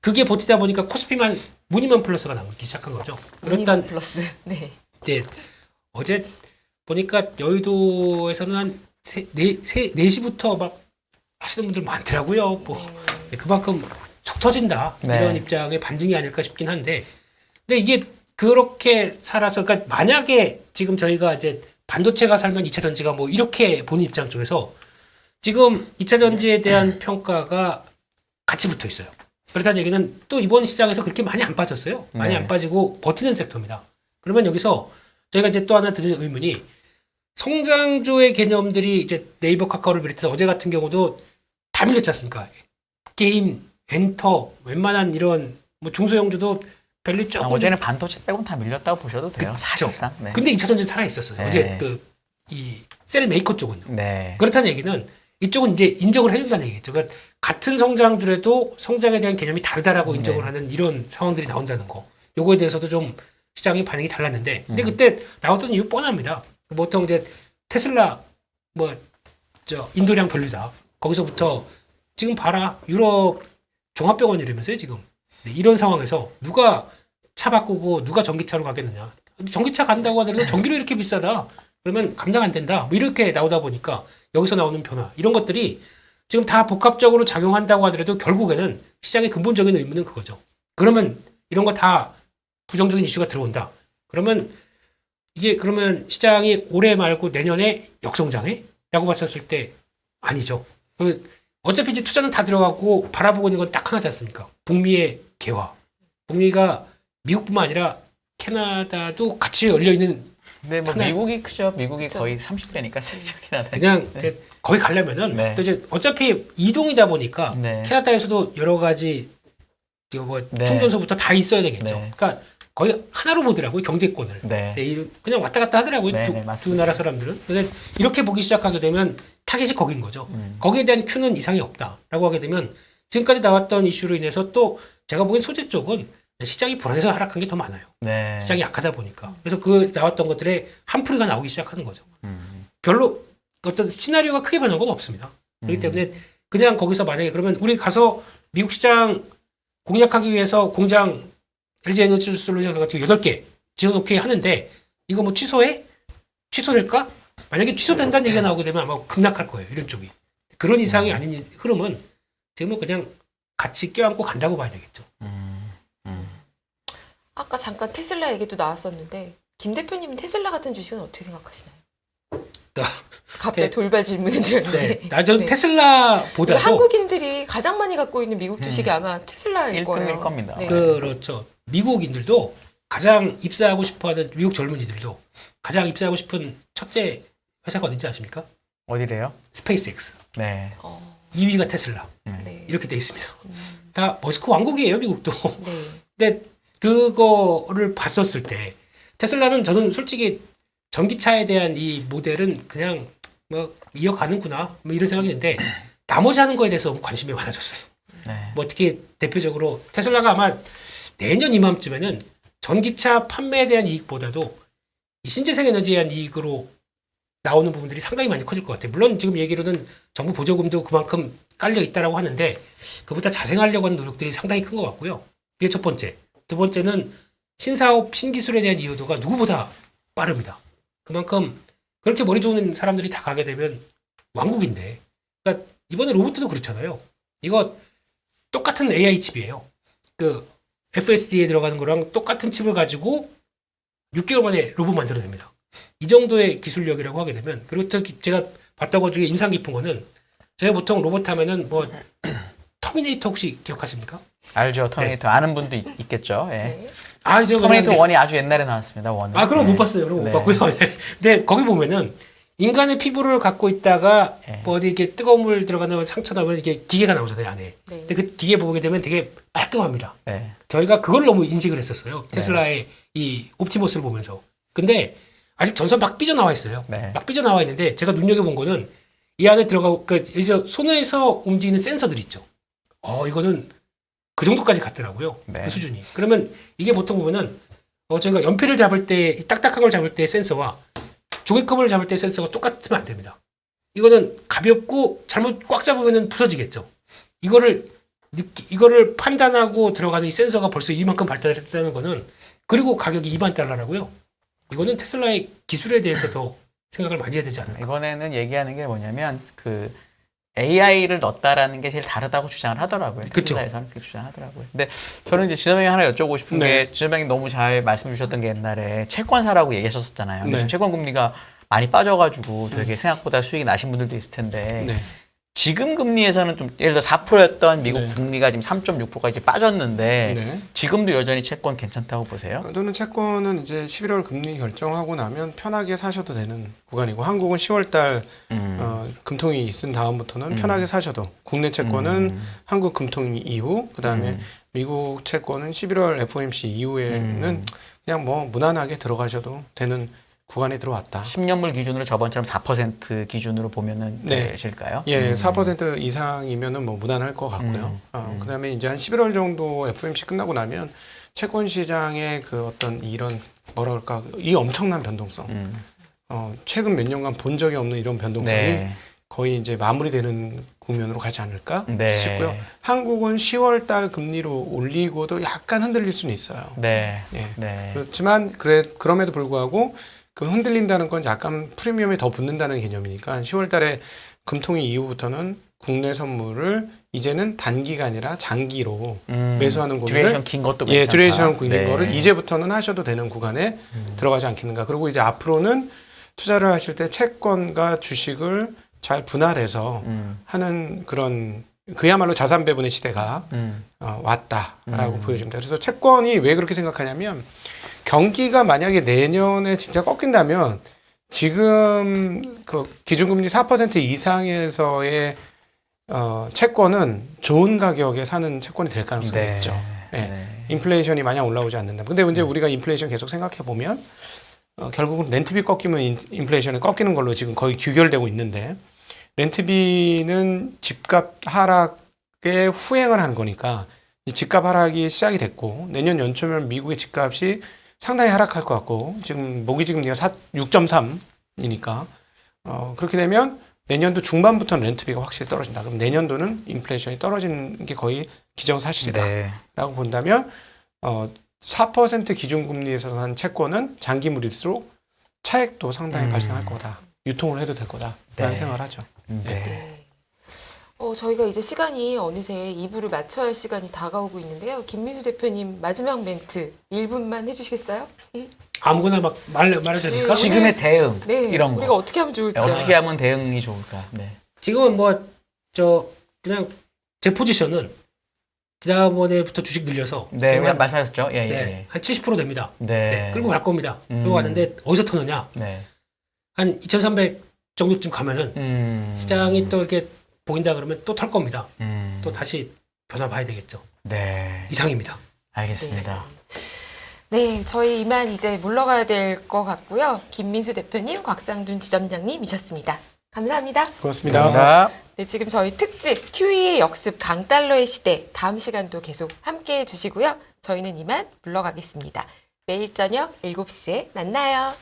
그게 버티다 보니까 코스피만 무늬만 플러스가 나오기 시작한 거죠. 무늬만 그렇단 플러스. 네. 이제 어제 보니까 여의도에서는 한 4시부터 막 하시는 분들 많더라고요. 뭐 그만큼 속 터진다 네. 이런 입장의 반증이 아닐까 싶긴 한데, 근데 이게 그렇게 살아서 그러니까 만약에 지금 저희가 이제 반도체가 살면 2차 전지가 뭐 이렇게 보는 입장 쪽에서 지금 2차 전지에 대한 평가가 같이 붙어 있어요. 그렇다는 얘기는 또 이번 시장에서 그렇게 많이 안 빠졌어요. 많이 네. 안 빠지고 버티는 섹터입니다. 그러면 여기서 저희가 이제 또 하나 드는 의문이, 성장주의 개념들이 이제 네이버, 카카오를 비롯해서 어제 같은 경우도 다 밀렸지 않습니까? 게임, 엔터, 웬만한 이런 뭐 중소형주도 밸류 조금. 어제는 반도체 빼고는 다 밀렸다고 보셔도 돼요. 그쵸. 사실상. 네. 근데 2차 전지 살아 있었어요. 네. 어제 이 셀 메이커 쪽은요. 네. 그렇다는 얘기는 이쪽은 이제 인정을 해준다는 얘기죠. 그러니까 같은 성장주라도 성장에 대한 개념이 다르다라고 인정을 하는 이런 상황들이 나온다는 거. 요거에 대해서도 좀 시장의 반응이 달랐는데, 근데 그때 나왔던 이유 뻔합니다. 보통 이제 테슬라 인도량 별로다. 거기서부터 지금 봐라, 유럽 종합병원이라면서요 지금. 네, 이런 상황에서 누가 차 바꾸고 누가 전기차로 가겠느냐. 전기차 간다고 하더라도 전기료 이렇게 비싸다. 그러면 감당 안 된다. 뭐 이렇게 나오다 보니까 여기서 나오는 변화, 이런 것들이 지금 다 복합적으로 작용한다고 하더라도 결국에는 시장의 근본적인 의미는 그거죠. 그러면 이런 거 다 부정적인 이슈가 들어온다. 그러면 이게 그러면 시장이 올해 말고 내년에 역성장해? 라고 봤었을 때 아니죠. 어차피 이제 투자는 다 들어가고 바라보고 있는 건 딱 하나지 않습니까? 북미의 개화. 북미가 미국뿐만 아니라 캐나다도 같이 열려있는, 근데 뭐 하나- 미국이 크죠. 미국이 그쵸. 거의 30배니까 세계적인 하나. 그냥 이제 거기 가려면은 네. 또 이제 어차피 이동이다 보니까 네. 캐나다에서도 여러 가지 뭐 네. 충전소부터 다 있어야 되겠죠. 네. 그러니까 거의 하나로 보더라고요, 경제권을. 네. 네, 그냥 왔다 갔다 하더라고요, 네, 두, 네, 두 맞습니다. 나라 사람들은. 근데 이렇게 보기 시작하게 되면 타겟이 거긴 거죠. 거기에 대한 큐는 이상이 없다라고 하게 되면 지금까지 나왔던 이슈로 인해서 또 제가 보기엔 소재 쪽은 시장이 불안해서 하락한 게 더 많아요. 네. 시장이 약하다 보니까. 그래서 그 나왔던 것들의 한풀이가 나오기 시작하는 거죠. 별로 어떤 시나리오가 크게 변한 건 없습니다. 그렇기 때문에 그냥 거기서 만약에 그러면 우리 가서 미국 시장 공략하기 위해서 공장 LG 에너지 솔루션 같은 거 8개 지어놓게 하는데 이거 뭐 취소해? 취소될까? 만약에 취소된다는 얘기가 나오게 되면 아마 급락할 거예요. 이런 쪽이. 그런 이상이 아닌 흐름은 지금은 그냥 같이 껴안고 간다고 봐야 되겠죠. 아까 잠깐 테슬라 얘기도 나왔었는데 김 대표님은 테슬라 같은 주식은 어떻게 생각하시나요? 갑자기 네. 돌발 질문을 드렸는데. 네. 저는 테슬라보다도 한국인들이 가장 많이 갖고 있는 미국 주식이 아마 테슬라일 1등일 거예요. 겁니다. 네. 그렇죠. 미국인들도 가장 입사하고 싶어하는 미국 젊은이들도 가장 입사하고 싶은 첫째 회사가 어딘지 아십니까? 어디래요? 스페이스X. 네. 2위가 2위가 테슬라. 네. 이렇게 돼 있습니다. 다 머스크 왕국이에요, 미국도. 네. 근데 그거를 봤었을 때 테슬라는 저는 솔직히 전기차에 대한 이 모델은 그냥 뭐 이어가는구나 뭐 이런 생각이 드는데 나머지 하는 거에 대해서 너무 관심이 많아졌어요. 네. 뭐 특히 대표적으로 테슬라가 아마 내년 이맘쯤에는 전기차 판매에 대한 이익보다도 이 신재생 에너지에 대한 이익으로 나오는 부분들이 상당히 많이 커질 것 같아요. 물론 지금 얘기로는 정부 보조금도 그만큼 깔려 있다라고 하는데 그보다 자생하려고 하는 노력들이 상당히 큰 것 같고요. 이게 첫 번째. 두 번째는 신사업, 신기술에 대한 이유도가 누구보다 빠릅니다. 그만큼 그렇게 머리 좋은 사람들이 다 가게 되면 왕국인데. 그러니까 이번에 로봇도 그렇잖아요. 이거 똑같은 AI 칩이에요. 그 FSD에 들어가는 거랑 똑같은 칩을 가지고 6개월 만에 로봇 만들어냅니다. 이 정도의 기술력이라고 하게 되면 그리고 특히 제가 봤던 것 중에 인상 깊은 거는 제가 보통 로봇 하면은 뭐 터미네이터 혹시 기억하십니까? 알죠. 터미네이터 아는 분도 있겠죠. 예. 네. 아, 이제 터미네이터 1이 아주 옛날에 나왔습니다. 1. 아, 그럼 못 봤어요. 그럼 네. 못 봤고요. 네. 근데 거기 보면은 인간의 피부를 갖고 있다가 네. 뭐 어디 이렇게 뜨거운 물 들어가는 상처 나면 이게 기계가 나오잖아요, 안에. 네. 근데 그 기계 보게 되면 되게 깔끔합니다. 네. 저희가 그걸 너무 인식을 했었어요. 테슬라의 이 옵티머스를 보면서. 근데 아직 전선 막 삐져나와 있어요. 네. 막 삐져나와 있는데 제가 눈여겨본 거는 이 안에 들어가고 그 이제 손에서 움직이는 센서들이 있죠. 이거는 그 정도까지 갔더라고요. 네. 그 수준이. 그러면 이게 보통 보면은 저희가 연필을 잡을 때 이 딱딱한 걸 잡을 때 센서와 종이컵을 잡을 때 센서가 똑같으면 안 됩니다. 이거는 가볍고 잘못 꽉 잡으면은 부서지겠죠. 이거를 판단하고 들어가는 이 센서가 벌써 이만큼 발달했다는 거는 그리고 가격이 $20,000라고요. 이거는 테슬라의 기술에 대해서 더 생각을 많이 해야 되지 않을까. 이번에는 얘기하는 게 뭐냐면 그 AI를 넣었다라는 게 제일 다르다고 주장을 하더라고요. 그쵸. 테슬라에서는 그렇게 주장하더라고요. 근데 저는 이제 지점장이 하나 여쭤보고 싶은 네. 게 지점장이 너무 잘 말씀 주셨던 게 옛날에 채권사라고 얘기하셨었잖아요. 근데 네. 지금 채권 금리가 많이 빠져가지고 되게 생각보다 수익이 나신 분들도 있을 텐데 네. 지금 금리에서는 좀 예를 들어 4%였던 미국 네. 금리가 지금 3.6%까지 빠졌는데 네. 지금도 여전히 채권 괜찮다고 보세요? 저는 채권은 이제 11월 금리 결정하고 나면 편하게 사셔도 되는 구간이고 한국은 10월달 금통위 있은 다음부터는 편하게 사셔도 국내 채권은 한국 금통위 이후 그다음에 미국 채권은 11월 FOMC 이후에는 그냥 뭐 무난하게 들어가셔도 되는 구간에 들어왔다. 10년물 기준으로 저번처럼 4% 기준으로 보면은 네. 되실까요? 예, 4% 이상이면은 뭐 무난할 것 같고요. 그다음에 이제 한 11월 정도 FOMC 끝나고 나면 채권 시장의 그 어떤 이런 뭐라 그럴까 이 엄청난 변동성, 최근 몇 년간 본 적이 없는 이런 변동성이 네. 거의 이제 마무리되는 국면으로 가지 않을까 네. 싶고요. 한국은 10월달 금리로 올리고도 약간 흔들릴 수는 있어요. 네. 예. 네. 그렇지만 그럼에도 불구하고 그 흔들린다는 건 약간 프리미엄이 더 붙는다는 개념이니까 10월달에 금통위 이후부터는 국내 선물을 이제는 단기가 아니라 장기로 매수하는 구간을 듀레이션 긴 것도 괜찮다. 예, 듀레이션 긴 네. 거를 이제부터는 하셔도 되는 구간에 들어가지 않겠는가. 그리고 이제 앞으로는 투자를 하실 때 채권과 주식을 잘 분할해서 하는 그런 그야말로 자산 배분의 시대가 왔다라고 보여집니다. 그래서 채권이 왜 그렇게 생각하냐면 경기가 만약에 내년에 진짜 꺾인다면 지금 그 기준금리 4% 이상에서의 채권은 좋은 가격에 사는 채권이 될 가능성이 네. 있죠. 예. 네. 인플레이션이 마냥 올라오지 않는다. 근데 이제 우리가 인플레이션 계속 생각해 보면 결국은 렌트비 꺾이면 인플레이션이 꺾이는 걸로 지금 거의 규결되고 있는데 렌트비는 집값 하락에 후행을 하는 거니까 이 집값 하락이 시작이 됐고 내년 연초면 미국의 집값이 상당히 하락할 것 같고 지금 모기지금리가 6.3이니까 그렇게 되면 내년도 중반부터는 렌트비가 확실히 떨어진다. 그럼 내년도는 인플레이션이 떨어지는 게 거의 기정사실이다라고 네. 본다면 4% 기준금리에서 산 채권은 장기물일수록 차액도 상당히 발생할 거다. 유통을 해도 될 거다라는 네. 생각을 하죠. 네. 네. 저희가 이제 시간이 어느새 2부를 마쳐야 할 시간이 다가오고 있는데요. 김민수 대표님 마지막 멘트 1분만 해주시겠어요? 아무거나 막 말해도 됩니까? 네. 지금의 대응 네, 이런 거 우리가 어떻게 하면 좋을지. 어떻게 하면 대응이 좋을까? 네. 지금은 그냥 제 포지션은 지난번에부터 주식 늘려서 네, 지금 말씀하셨죠? 예, 예. 네, 한 70% 됩니다. 네. 네, 끌고 갈 겁니다. 끌고 갔는데 어디서 터느냐? 네. 한 2,300 정도쯤 가면은 시장이 또 이렇게 보인다 그러면 또 털 겁니다. 또 다시 변화 봐야 되겠죠. 네. 이상입니다. 알겠습니다. 네, 저희 이만 이제 물러가야 될 것 같고요. 김민수 대표님, 곽상준 지점장님이셨습니다. 감사합니다. 고맙습니다. 감사합니다. 네, 지금 저희 특집 QE의 역습 강달러의 시대 다음 시간도 계속 함께해 주시고요. 저희는 이만 물러가겠습니다. 매일 저녁 7시에 만나요.